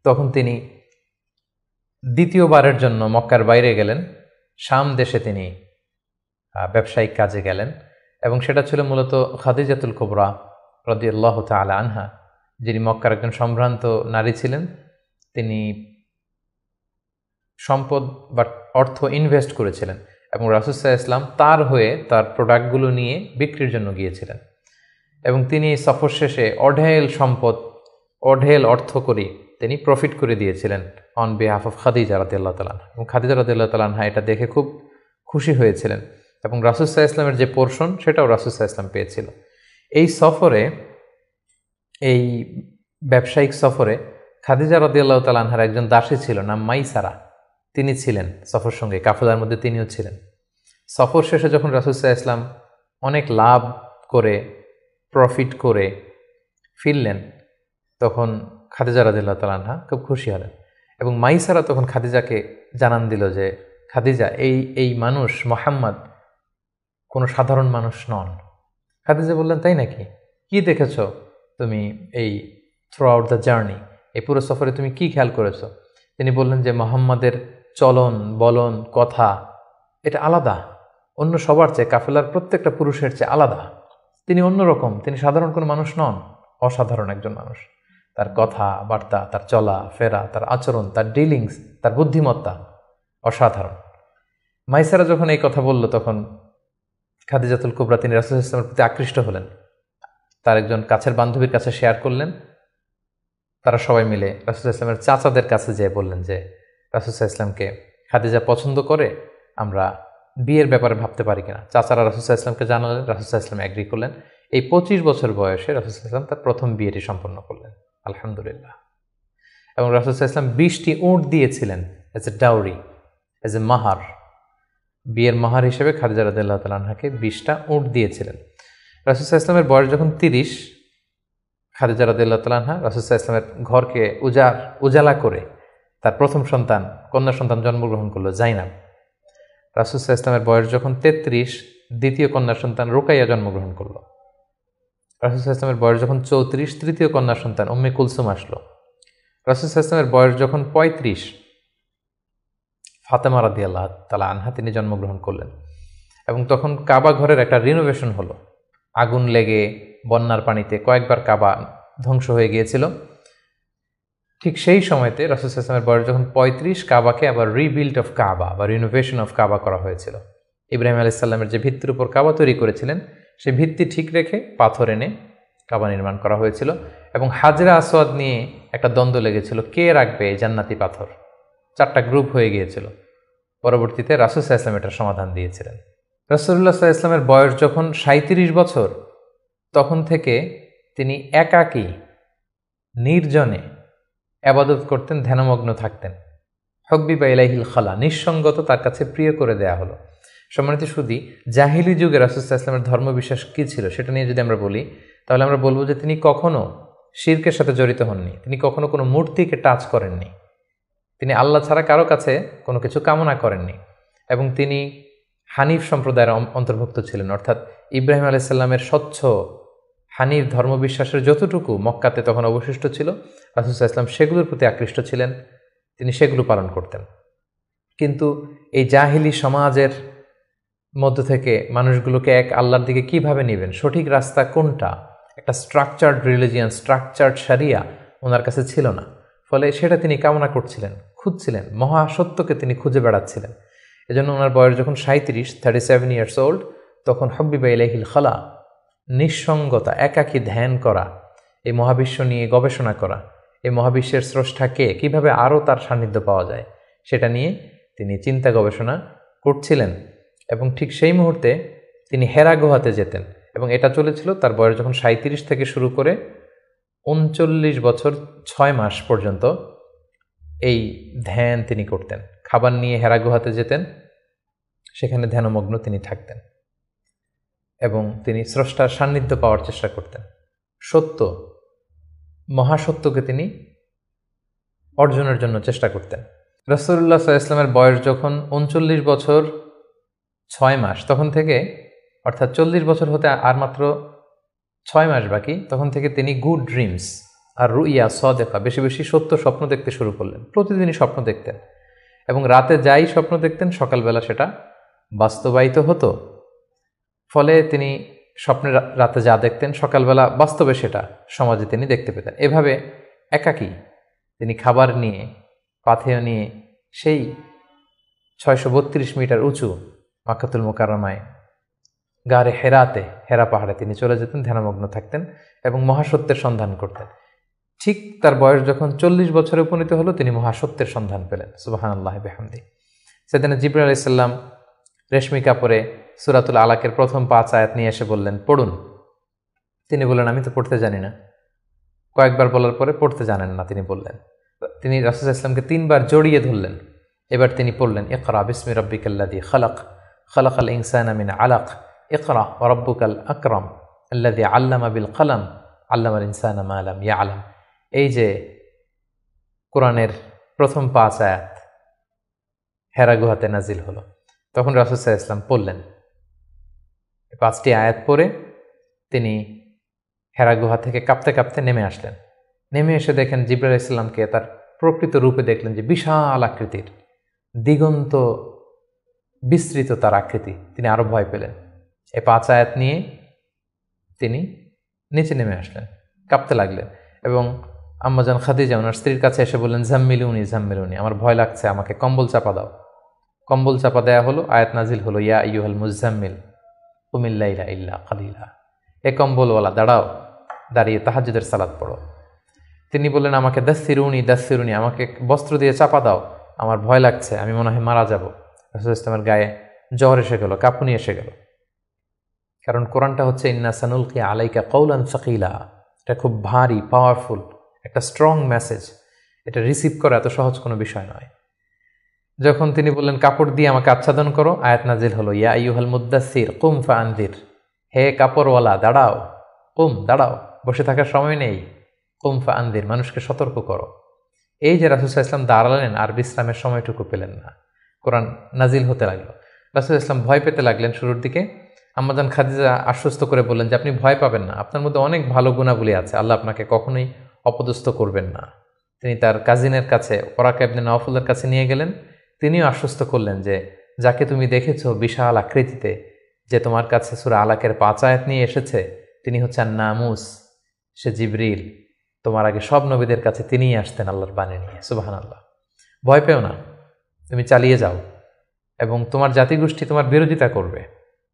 তখন তিনি দ্বিতীয়বারের জন্য মক্কার বাইরে গেলেন। শাম দেশে তিনি ব্যবসায়িক কাজে গেলেন, এবং সেটা ছিল মূলত খাদিজাতুল কুবরা রাদিয়াল্লাহু তাআলা আনহা, যিনি মক্কার একজন সম্ভ্রান্ত নারী ছিলেন। তিনি সম্পদ বা অর্থ ইনভেস্ট করেছিলেন, এবং রাসূল সাল্লাল্লাহু আলাইহি ওয়াসাল্লাম তার হয়ে তার প্রোডাক্টগুলো নিয়ে বিক্রির জন্য গিয়েছিলেন। এবং তিনি সফর শেষে অঢেল সম্পদ, অঢেল অর্থ করে তিনি প্রফিট করে দিয়েছিলেন অন বিহাফ অফ খাদিজা রাদিয়াল্লাহু তাআলা। এবং খাদিজা রাদিয়াল্লাহু তাআলা এটা দেখে খুব খুশি হয়েছিলেন, এবং রাসূল সাল্লাল্লাহু আলাইহি ওয়াসাল্লামের যে পোর্শন সেটাও রাসূল সাল্লাল্লাহু আলাইহি ওয়াসাল্লাম পেয়েছিল। এই সফরে, এই ব্যবসায়িক সফরে খাদিজা রাদিয়াল্লাহু তাআলা আনহার একজন দাসী ছিল, নাম মাইসারা। তিনি ছিলেন সফর সঙ্গে, কাফেলার মধ্যে তিনিও ছিলেন। সফর শেষে যখন রাসূল সাল্লাল্লাহু আলাইহি ওয়াসাল্লাম অনেক লাভ করে, প্রফিট করে ফিরলেন, তখন খাদিজা রাদিয়াল্লাহু তাআলা আনহা খুব খুশি হলেন। এবং মাইসারা তখন খাদিজাকে জানান দিল যে, খাদিজা, এই মানুষ মুহাম্মদ কোনো সাধারণ মানুষ নন। খাদিজা বললেন, তাই নাকি? কি দেখেছ তুমি এই থ্রু আউট দ্য জার্নি, এই পুরো সফরে তুমি কি খেয়াল করেছো? তিনি বললেন যে মুহাম্মাদের চলন বলন কথা এটা আলাদা, অন্য সবার চেয়ে, কাফেলার প্রত্যেকটা পুরুষের চেয়ে আলাদা। তিনি অন্যরকম, তিনি সাধারণ কোনো মানুষ নন, অসাধারণ একজন মানুষ। তার কথা বার্তা, তার চলা ফেরা, তার আচরণ, তার ডিলিংস, তার বুদ্ধিমত্তা অসাধারণ। মাইসারা যখন এই কথা বলল, তখন খাদিজাতুল কুবরা তিনি রাসূল সাল্লাল্লাহু আলাইহি ওয়াসাল্লামের প্রতি আকৃষ্ট হলেন। তার একজন কাছের বান্ধবীর কাছে শেয়ার করলেন। তারা সবাই মিলে রাসূল সাল্লাল্লাহু আলাইহি ওয়াসাল্লামের চাচাদের কাছে যেয়ে বললেন যে, রাসূল সাল্লাল্লাহু আলাইহি ওয়াসাল্লামকে খাদিজা পছন্দ করে, আমরা বিয়ের ব্যাপারে ভাবতে পারি কিনা। চাচারা রাসূল সাল্লাল্লাহু আলাইহি ওয়াসাল্লামকে জানালেন, রাসূল সাল্লাল্লাহু আলাইহি ওয়াসাল্লাম এগ্রি করলেন। এই 25 বছর বয়সে রাসূল সাল্লাল্লাহু আলাইহি ওয়াসাল্লাম তার প্রথম বিয়েটি সম্পন্ন করলেন। আলহামদুলিল্লাহ। এবং রাসূল সাল্লাল্লাহু আলাইহি ওয়াসাল্লাম 20টি উট দিয়েছিলেন as a dowry, as a মাহার, বিয়ের মাহার হিসেবে খাদিজা রাদিয়াল্লাহু তাআলা আনহাকে 20টা উট দিয়েছিলেন। রাসূল সাল্লাল্লাহু আলাইহি ওয়াসাল্লামের বয়স যখন 30, খাদিজা রাদিয়াল্লাহু তাআলা আনহা রাসূল সাল্লাল্লাহু আলাইহি ওয়াসাল্লামের ঘরকে উজালা করে তার প্রথম সন্তান, কন্যা সন্তান জন্মগ্রহণ করলো, জাইনাব। রাসূল সাল্লাল্লাহু আলাইহি ওয়াসাল্লামের বয়স যখন 33, দ্বিতীয় কন্যা সন্তান রুকাইয়া জন্মগ্রহণ করলো। রাসূল সাল্লাল্লাহু আলাইহি ওয়াসাল্লামের বয়স যখন 34, তৃতীয় কন্যা সন্তান উম্মে কুলসুম আসলো। রাসূল সাল্লাল্লাহু আলাইহি ওয়াসাল্লামের বয়স যখন 35, ফাতেমা রাদিয়াল্লাহু তাআলা আনহা তিনি জন্মগ্রহণ করলেন। এবং তখন কাবা ঘরের একটা রিনোভেশন হলো। আগুন লেগে বন্যার পানিতে কয়েকবার কাবা ধ্বংস হয়ে গিয়েছিল। ঠিক সেই সময়তে রাসূল সাল্লাল্লাহু আলাইহি ওয়াসাল্লামের বয়স যখন 35, কাবাকে আবার রিবিল্ড অফ কাবা বা রিনোভেশন অফ কাবা করা হয়েছিল। ইব্রাহিম আলাইহিস সালামের যে ভিত্তির উপর কাবা তৈরি করেছিলেন, সেই ভিত্তি ঠিক রেখে পাথর এনে কাবা নির্মাণ করা হয়েছিল। এবং হাজরা আসওয়াদ নিয়ে একটা দ্বন্দ্ব লেগেছিল, কে রাখবে এই জান্নাতি পাথর। 4টা গ্রুপ হয়ে গিয়েছিল। পরবর্তীতে রাসূল সাল্লাল্লাহু আলাইহি ওয়াসাল্লাম এটার সমাধান দিয়েছিলেন। রাসূলুল্লাহ সাল্লাল্লাহু আলাইহি ওয়াসাল্লামের বয়স যখন 37 বছর, তখন থেকে তিনি একাকী নির্জনে ইবাদত করতেন, ধ্যানমগ্ন থাকতেন। হুব্বিবা ইলাইহিল খালা, নিঃসঙ্গত তার কাছে প্রিয় করে দেয়া হলো। সম্মানিত সুধী, জাহিলি যুগে রাসূল সাল্লাল্লাহু আলাইহি ওয়াসাল্লামের ধর্মবিশ্বাস কী ছিল সেটা নিয়ে যদি আমরা বলি, তাহলে আমরা বলবো যে তিনি কখনো শিরকের সাথে জড়িত হননি, তিনি কখনো কোনো মূর্তিকে টাচ করেননি, তিনি আল্লাহ ছাড়া কারো কাছে কোনো কিছু কামনা করেননি। এবং তিনি হানিফ সম্প্রদায়ের অন্তর্ভুক্ত ছিলেন, অর্থাৎ ইব্রাহিম আলাইহিস সালামের স্বচ্ছ হানিফ ধর্মবিশ্বাসের যতটুকু মক্কাতে তখন অবশিষ্ট ছিল, রাসূল সাল্লাল্লাহু আলাইহি ওয়াসাল্লাম সেগুলোর প্রতি আকৃষ্ট ছিলেন, তিনি সেগুলো পালন করতেন। কিন্তু এই জাহিলি সমাজের মধ্য থেকে মানুষগুলোকে এক আল্লাহর দিকে কিভাবে নেবেন, সঠিক রাস্তা কোনটা, একটা স্ট্রাকচার্ড রিলিজিয়ান, স্ট্রাকচার্ড শারিয়া ওনার কাছে ছিল না। ফলে সেটা তিনি কামনা করছিলেন, খুঁজছিলেন, মহাসত্যকে তিনি খুঁজে বেড়াচ্ছিলেন। এজন্য ওনার বয়স যখন 37 ইয়ার্স ওল্ড, তখন হুব্বিবা ইলাইহিল খালা, নিঃসঙ্গতা, একাকী ধ্যান করা, এই মহাবিশ্ব নিয়ে গবেষণা করা, এই মহাবিশ্বের স্রষ্টাকে কিভাবে আরও তার সান্নিধ্য পাওয়া যায় সেটা নিয়ে তিনি চিন্তা গবেষণা করছিলেন। এবং ঠিক সেই মুহূর্তে তিনি হেরা গুহাতে যেতেন। এবং এটা চলেছিল তার বয়স যখন 37 থেকে শুরু করে 39 বছর 6 মাস পর্যন্ত এই ধ্যান তিনি করতেন। খাবার নিয়ে হেরা গুহাতে যেতেন, সেখানে ধ্যানমগ্ন তিনি থাকতেন এবং তিনি স্রষ্টার সান্নিধ্য পাওয়ার চেষ্টা করতেন। সত্য, মহাসত্যকে তিনি অর্জনের জন্য চেষ্টা করতেন। রাসূলুল্লাহ সাল্লাল্লাহু আলাইহি ওয়াসাল্লামের বয়স যখন 39 বছর 6 মাস, তখন থেকে, অর্থাৎ 40 বছর হতে আর মাত্র 6 মাস বাকি, তখন থেকে তিনি গুড ড্রিমস আর রুইয়া সাদেকা, বেশি বেশি সত্য স্বপ্ন দেখতে শুরু করলেন। প্রতিদিনই স্বপ্ন দেখতেন এবং রাতে যাই স্বপ্ন দেখতেন সকালবেলা সেটা বাস্তবায়িত হতো। ফলে তিনি স্বপ্নে রাতে যা দেখতেন সকালবেলা বাস্তবে সেটা সমাজে তিনি দেখতে পেতেন। এভাবে একাকী তিনি খাবার নিয়ে, পাথেয় নিয়ে সেই 632 মিটার উঁচু মাক্কাতুল মুকাররমায় গারে হেরাতে, হেরা পাহাড়ে তিনি চলে যেতেন, ধ্যানমগ্ন থাকতেন এবং মহাসত্যের সন্ধান করতেন। ঠিক তার বয়স যখন 40 বছরে উপনীত হলো, তিনি মহাসত্যের সন্ধান পেলেন। সুবহানাল্লাহি বিহামদি। সেদিন জিবরাইল আলাইহিস সালাম রেশমি কাপড়ে সূরাতুল আলাকের প্রথম 5 আয়াত নিয়ে এসে বললেন, পড়ুন। তিনি বললেন, আমি তো পড়তে জানি না। কয়েকবার বলার পরে পড়তে জানেন না তিনি বললেন। তিনি রাসূল সাল্লাল্লাহু আলাইহি ওয়াসাল্লামকে 3 বার জড়িয়ে ধরলেন। এবার তিনি পড়লেন, ইকরা বিসমি রাব্বিকাল্লাযী খালাক, খালাকাল ইনসানা মিন আলাক, ইকরা ওয়া রাব্বুকাল আকরাম আল্লাযী আল্লামা বিল কলম আল্লামাল ইনসানা মা লাম ইয়ালাম। এই যে কোরআনের প্রথম 5 আয়াত হেরা গুহাতে নাজিল হলো, তখন রাসূল সাল্লাল্লাহু আলাইহি ওয়াসাল্লাম পড়লেন। 5টি আয়াত পড়ে তিনি হেরা গুহা থেকে কাঁপতে কাঁপতে নেমে আসলেন। নেমে এসে দেখেন জিবরাইল আলাইহিস সালামকে তার প্রকৃত রূপে দেখলেন, যে বিশাল আকৃতির, দিগন্ত বিস্তৃত তার আকৃতি। তিনি আরো ভয় পেলেন। এই 5 আয়াত নিয়ে তিনি নিচে নেমে আসলেন, কাঁপতে লাগলেন এবং আম্মাজান খাদিজা ওনার স্ত্রীর কাছে এসে বললেন, জাম্মিলুনি জাম্মিলুনি, আমার ভয় লাগছে, আমাকে কম্বল চাপা দাও। কম্বল চাপা দেয়া হলো, আয়াত নাজিল হলো, ইয়া আইয়ুহাল মুজাম্মিল কুমিল লাইলা ইল্লা কালিলা। এ কম্বলওয়ালা দাঁড়াও, দাঁড়িয়ে তাহাজ্জুদের সালাত পড়ো। তিনি বললেন, আমাকে দাসসিরুনি দাসসিরুনি, আমাকে বস্ত্র দিয়ে চাপা দাও, আমার ভয় লাগছে, আমি মনে হয় মারা যাব। রাসূল ইসলামের গায়ে জ্বর এসে গেল, কাঁপুনি এসে গেল। কারণ কোরআনটা হচ্ছে ইন্না সানুলকি আলাইকা কওলান সাকিলা, এটা খুব ভারী, পাওয়ারফুল একটা স্ট্রং মেসেজ, এটা রিসিভ করা এত সহজ কোনো বিষয় নয়। যখন তিনি বললেন কাপড় দিয়ে আমাকে আচ্ছাদন করো, আয়াত নাজিল হলো ইয়া আইয়ুহাল মুদ্দাসসির কুম ফাআনযির, হে কাপড়ওয়ালা দাঁড়াও, কুম দাঁড়াও, বসে থাকার সময় নেই, কুম ফাআনযির, মানুষকে সতর্ক করো। এই যে রাসূল সাল্লাল্লাহু আলাইহি ওয়াসাল্লাম দাঁড়ালেন আর বিশ্রামের সময়টুকু পেলেন না, কোরআন নাজিল হতে লাগলো। রাসূল সাল্লাল্লাহু আলাইহি ওয়াসাল্লাম ভয় পেতে লাগলেন শুরুর দিকে। আম্মাজান খাদিজা আশ্বস্ত করে বললেন যে আপনি ভয় পাবেন না, আপনার মধ্যে অনেক ভালো গুণাবলী আছে, আল্লাহ আপনাকে কখনোই অপদস্থ করবেন না। তিনি তার কাজিনের কাছে ওরাকা ইবনে নওফলের কাছে নিয়ে গেলেন। তিনিও আশ্বস্ত করলেন যে যাকে তুমি দেখেছো বিশাল আকৃতিতে, যে তোমার কাছে সূরা আলাকের 5 আয়াত নিয়ে এসেছে, তিনি হচ্ছেন নামুস, সে জিবরিল। তোমার আগে সব নবীদের কাছে তিনিই আসতেন আল্লাহর বাণী নিয়ে। সুবহানাল্লাহ। ভয় পেও না, তুমি চালিয়ে যাও, এবং তোমার জাতিগোষ্ঠী তোমার বিরোধিতা করবে,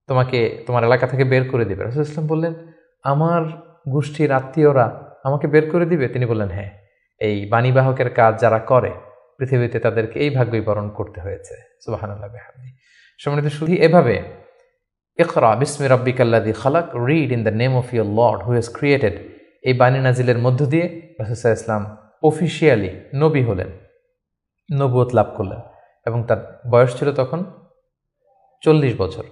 তোমাকে তোমার এলাকা থেকে বের করে দিবে। রাসূল ইসলাম বললেন আমার গোষ্ঠীর আত্মীয়রা আমাকে বের করে দিবে? তিনি বললেন হ্যাঁ, এই বাণীবাহকের কাজ যারা করে পৃথিবীতে তাদেরকে এই ভাগ্যই বরণ করতে হয়েছে। সুবহানাল্লাহ বিহামদি। সম্মানিত শুধু এভাবে ইকরা বিসমি রাব্বিকাল্লাযী খালাক, read in the name of your lord who has created, এই বাণী নাজিলের মধ্য দিয়ে রাসূল সাল্লাল্লাহু আলাইহি ওয়াসাল্লাম অফিশিয়ালি নবী হলেন, নবুয়ত লাভ করলেন, এবং তার বয়স ছিল তখন 40 বছর।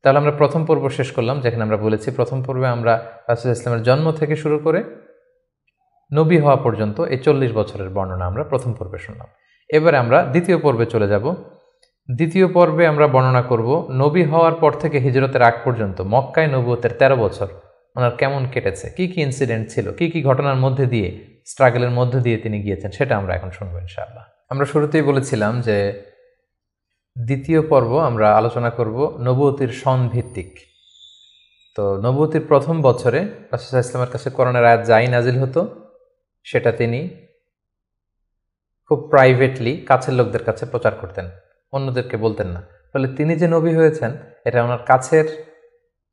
তাহলে আমরা প্রথম পর্ব শেষ করলাম, যেখানে আমরা বলেছি প্রথম পর্বে আমরা রাসূল ইসলামের জন্ম থেকে শুরু করে নবী হওয়া পর্যন্ত এই 40 বছরের বর্ণনা আমরা প্রথম পর্বে শুনলাম। এবারে আমরা দ্বিতীয় পর্বে চলে যাব। দ্বিতীয় পর্বে আমরা বর্ণনা করব নবী হওয়ার পর থেকে হিজরতের আগ পর্যন্ত মক্কায় নবুয়তের 13 বছর ওনার কেমন কেটেছে, কি কি ইনসিডেন্ট ছিল, কি কি ঘটনার মধ্যে দিয়ে, স্ট্রাগলের মধ্যে দিয়ে তিনি গিয়েছেন, সেটা আমরা এখন শুনবো ইনশাআল্লাহ। আমরা শুরুতেই বলেছিলাম যে দ্বিতীয় পর্ব আমরা আলোচনা করব নবুয়তির সন ভিত্তিক। তো নবুয়তির প্রথম বছরে রাসূল সাল্লাল্লাহু আলাইহি ওয়াসাল্লামের কাছে কোরআনের আয়াত যাই নাজিল হতো সেটা তিনি খুব প্রাইভেটলি কাছের লোকদের কাছে প্রচার করতেন, অন্যদেরকে বলতেন না। ফলে তিনি যে নবী হয়েছেন এটা ওনার কাছের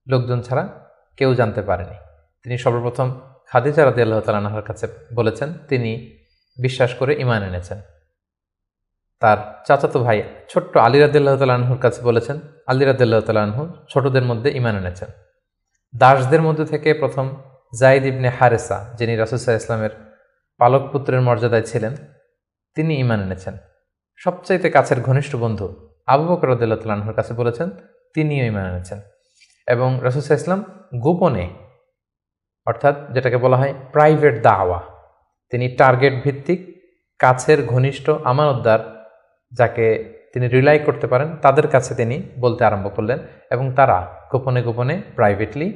লোকজন ছাড়া কেউ জানতে পারেনি। তিনি সর্বপ্রথম খাদিজা রাদিয়াল্লাহু তাআলা আনহার কাছে বলেছেন, তিনি বিশ্বাস করে ঈমান এনেছেন। তার চাচাতো ভাই ছোট্ট আলী রাদিয়াল্লাহু তাআলা আনহুর কাছে বলেছেন, আলী রাদিয়াল্লাহু তাআলা আনহু ছোটদের মধ্যে ঈমান এনেছেন। দাসদের মধ্যে থেকে প্রথম যায়েদ ইবনে হারেসা, যিনি রাসূল সাল্লাল্লাহু আলাইহি ওয়াসাল্লামের পালক পুত্রের মর্যাদায় ছিলেন, তিনি ঈমান এনেছেন। সবচাইতে কাছের ঘনিষ্ঠ বন্ধু আবু বকর রাদিয়াল্লাহু তাআলা আনহুর কাছে বলেছেন, তিনিও ঈমান এনেছেন। এবং রাসূল সাল্লাল্লাহু আলাইহি ওয়াসাল্লাম গোপনে, অর্থাৎ যেটাকে বলা হয় প্রাইভেট দাওয়া, তিনি টার্গেট ভিত্তিক কাছের ঘনিষ্ঠ আমানতদার যাকে তিনি রিলাই করতে পারেন তাদের কাছে তিনি বলতে আরম্ভ করলেন, এবং তারা গোপনে গোপনে প্রাইভেটলি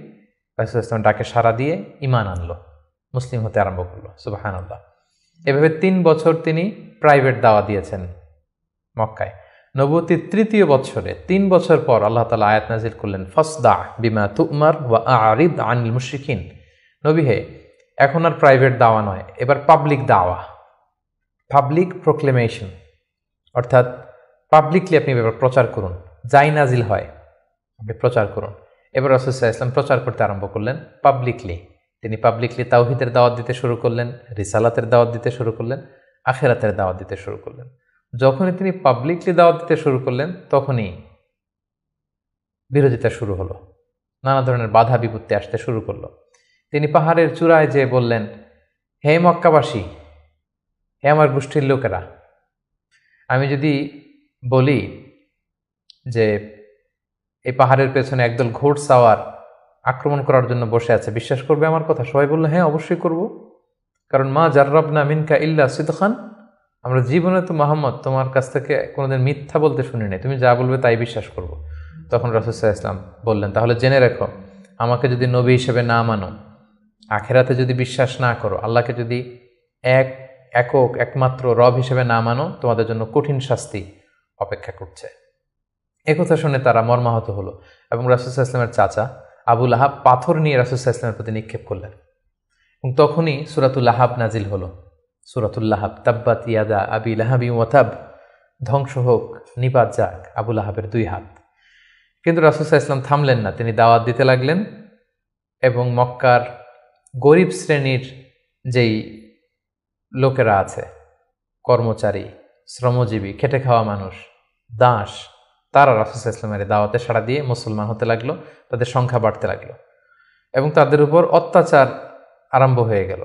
রাসূল সাল্লাল্লাহু আলাইহি ওয়াসাল্লাম ডাকে সাড়া দিয়ে ঈমান আনলো, মুসলিম হতে আরম্ভ করলো। সুবহানাল্লাহ। এভাবে 3 বছর তিনি প্রাইভেট দাওয়া দিয়েছেন মক্কায়। নবুয়তির তৃতীয় বছরে 3 বছর পর আল্লাহ তাআলা আয়াত নাজিল করলেন, ফাসদা বিমা তুমার ওয়া আ'রিদ আনিল মুশরিকিন। নবী হে, এখন আর প্রাইভেট দাওয়া নয়, এবার পাবলিক দাওয়া, পাবলিক প্রোক্লেমেশন, অর্থাৎ পাবলিকলি আপনি এবার প্রচার করুন, যাই নাজিল হয় আপনি প্রচার করুন। এবার রাসূল সাল্লাল্লাহু আলাইহি ওয়াসাল্লাম প্রচার করতে আরম্ভ করলেন পাবলিকলি। তিনি পাবলিকলি তাওহীদের দাওয়াত দিতে শুরু করলেন, রিসালাতের দাওয়াত দিতে শুরু করলেন, আখিরাতের দাওয়াত দিতে শুরু করলেন। যখনই তিনি পাবলিকলি দাওয়াত দিতে শুরু করলেন তখনই বিরোধিতা শুরু হলো, নানা ধরনের বাধা বিপত্তি আসতে শুরু করলো। তিনি পাহাড়ের চূড়ায় যেয়ে বললেন, হে মক্কাবাসী, হে আমার গোষ্ঠীর লোকেরা, আমি যদি বলি যে এই পাহাড়ের পেছনে একদল ঘোড়সাওয়ার আক্রমণ করার জন্য বসে আছে, বিশ্বাস করবে আমার কথা? সবাই বললো হ্যাঁ, অবশ্যই করব, কারণ মা জাররাবনা মিনকা ইল্লা সিদখান, আমরা জীবনে তো মুহাম্মদ তোমার কাছ থেকে কোনোদিন মিথ্যা বলতে শুনি নাই, তুমি যা বলবে তাই বিশ্বাস করব। তখন রাসূল সাল্লাল্লাহু আলাইহি ওয়াসাল্লাম বললেন, তাহলে জেনে রেখো, আমাকে যদি নবী হিসেবে না মানো, আখিরাতে যদি বিশ্বাস না করো, আল্লাহকে যদি একক একমাত্র রব হিসেবে না মানো, তোমাদের জন্য কঠিন শাস্তি অপেক্ষা করছে। একথা শুনে তারা মর্মাহত হলো, এবং রাসূল সাল্লাল্লাহু আলাইহি ওয়াসাল্লামের চাচা আবু লাহাব পাথর নিয়ে রাসূল সাল্লাল্লাহু আলাইহি ওয়াসাল্লামের প্রতি নিক্ষেপ করলেন, এবং তখনই সূরাতুল লাহাব নাজিল হলো। সূরাতুল লাহাব, তাব্বাত ইয়াদা আবি লাহাবি ওয়া তাব, ধ্বংস হোক, নিপাত যাক আবু লাহাবের 2 হাত। কিন্তু রাসূল সাল্লাল্লাহু আলাইহি ওয়াসাল্লাম থামলেন না, তিনি দাওয়াত দিতে লাগলেন, এবং মক্কার গরিব শ্রেণীর যেই লোকেরা আছে, কর্মচারী, শ্রমজীবী, খেটে খাওয়া মানুষ, দাস, তারা রাসূল সাল্লাল্লাহু আলাইহি ওয়াসাল্লামের দাওয়াতে সাড়া দিয়ে মুসলমান হতে লাগলো, তাদের সংখ্যা বাড়তে লাগলো, এবং তাদের উপর অত্যাচার আরম্ভ হয়ে গেল।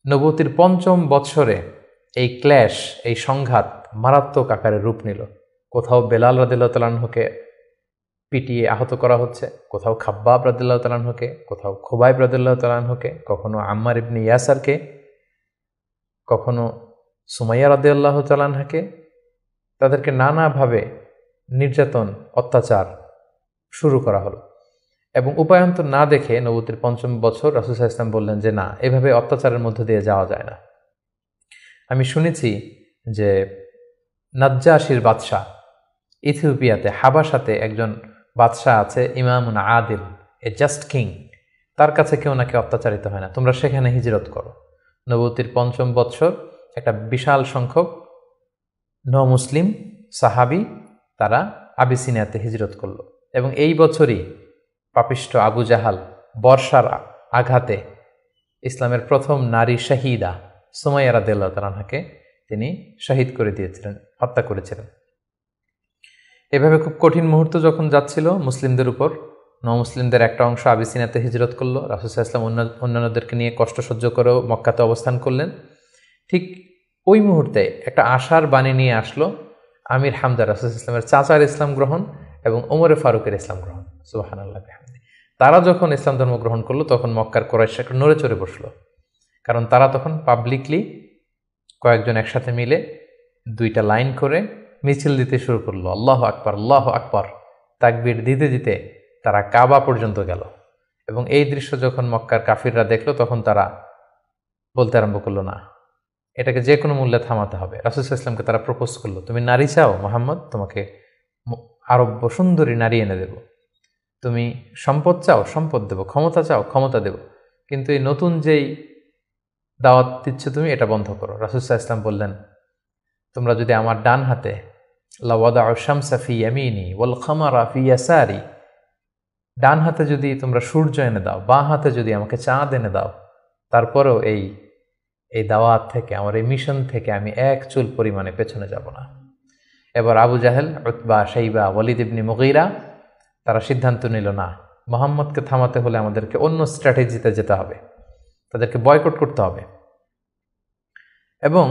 নবুয়তির ৫ম বৎসরে এই ক্ল্যাশ, এই সংঘাত মারাত্মক আকারে রূপ নিল। কোথাও বেলাল রাদিয়াল্লাহু তাআলা আনহুকে পিটিয়ে আহত করা হচ্ছে, কোথাও খাব্বাব রাদিয়াল্লাহু তাআলা আনহুকে, কোথাও খুবাইব রাদিয়াল্লাহু তাআলা আনহুকে, কখনো আম্মার ইবনে ইয়াসারকে, কখনো সুমাইয়া রাদিয়াল্লাহু তাআলা আনহাকে। তাদেরকে নানাভাবে নির্যাতন, অত্যাচার শুরু করা হলো এবং উপায়ন্তর না দেখে নবুয়তির ৫ম বছর রাসূল সাল্লাল্লাহু আলাইহি ওয়াসাল্লাম বললেন যে না, এভাবে অত্যাচারের মধ্য দিয়ে যাওয়া যায় না। আমি শুনেছি যে নাজ্জাশির বাদশাহ, ইথিওপিয়াতে হাবাসাতে একজন বাদশাহ আছে, ইমামুন আদিল, এ জাস্ট কিং, তার কাছে কেউ নাকি অত্যাচারিত হয় না, তোমরা সেখানে হিজরত করো। নবুয়তির ৫ম বৎসর একটা বিশাল সংখ্যক মুসলিম সাহাবি তারা আবিসিনিয়াতে হিজরত করলো এবং এই বছরই পাপিষ্ঠ আবু জাহাল বর্ষার আঘাতে ইসলামের প্রথম নারী শাহিদা সুমাইয়া রাদিয়াল্লাহু তাআলা আনহাকে তিনি শহীদ করে দিয়েছিলেন, হত্যা করেছিলেন। এভাবে খুব কঠিন মুহূর্ত যখন যাচ্ছিল মুসলিমদের উপর, মুসলিমদের একটা অংশ আবিসিনিয়াতে হিজরত করলো, রাসূল সাল্লাল্লাহু আলাইহি ওয়াসাল্লাম অন্যান্যদেরকে নিয়ে কষ্ট সহ্য করেও মক্কাতে অবস্থান করলেন। ঠিক ওই মুহূর্তে একটা আশার বাণী নিয়ে আসলো আমির হামজা, রাসূল সাল্লাল্লাহু আলাইহি ওয়াসাল্লামের চাচার ইসলাম গ্রহণ এবং ওমরে ফারুকের ইসলাম গ্রহণ। সুবহানাল্লাহ বিহামদিহি। তারা যখন ইসলাম ধর্ম গ্রহণ করলো তখন মক্কার কুরাইশ একটু নড়ে চড়ে বসলো, কারণ তারা তখন পাবলিকলি কয়েকজন একসাথে মিলে দুইটা লাইন করে মিছিল দিতে শুরু করলো, আল্লাহু আকবার, আল্লাহু আকবার, তাকবীর দিতে দিতে তারা কাবা পর্যন্ত গেল। এবং এই দৃশ্য যখন মক্কার কাফিররা দেখলো তখন তারা বলতে আরম্ভ করলো, না, এটাকে যে কোনো মূল্যে থামাতে হবে। রাসূল সাল্লাল্লাহু আলাইহি ওয়াসাল্লামকে তারা প্রপোজ করলো, তুমি নারী চাও মুহাম্মদ, তোমাকে আরব্য সুন্দরী নারী এনে দেব, তুমি সম্পদ চাও, সম্পদ দেব, ক্ষমতা চাও, ক্ষমতা দেব, কিন্তু এই নতুন যেই দাওয়াত দিচ্ছ তুমি, এটা বন্ধ করো। রাসূল সাল্লাল্লাহু আলাইহি ওয়াসাল্লাম বললেন, তোমরা যদি আমার ডান হাতে লাওয়াদাউ শামসা ফি ইয়ামিনি ওয়াল খামারা ফি ইয়াসারি, ডান হাতে যদি তোমরা সূর্য এনে দাও, বাঁ হাতে যদি আমাকে চাঁদ এনে দাও, তারপরেও এই দাওয়াত থেকে, আমার এই মিশন থেকে আমি এক চুল পরিমাণে পেছনে যাব না। এবার আবু জাহেল, উতবা, শাইবা, ওয়ালিদ ইবনে মুগীরা তারা সিদ্ধান্ত নিল, না, মুহাম্মদকে থামাতে হলে আমাদেরকে অন্য স্ট্র্যাটেজিতে যেতে হবে, তাদেরকে বয়কট করতে হবে। এবং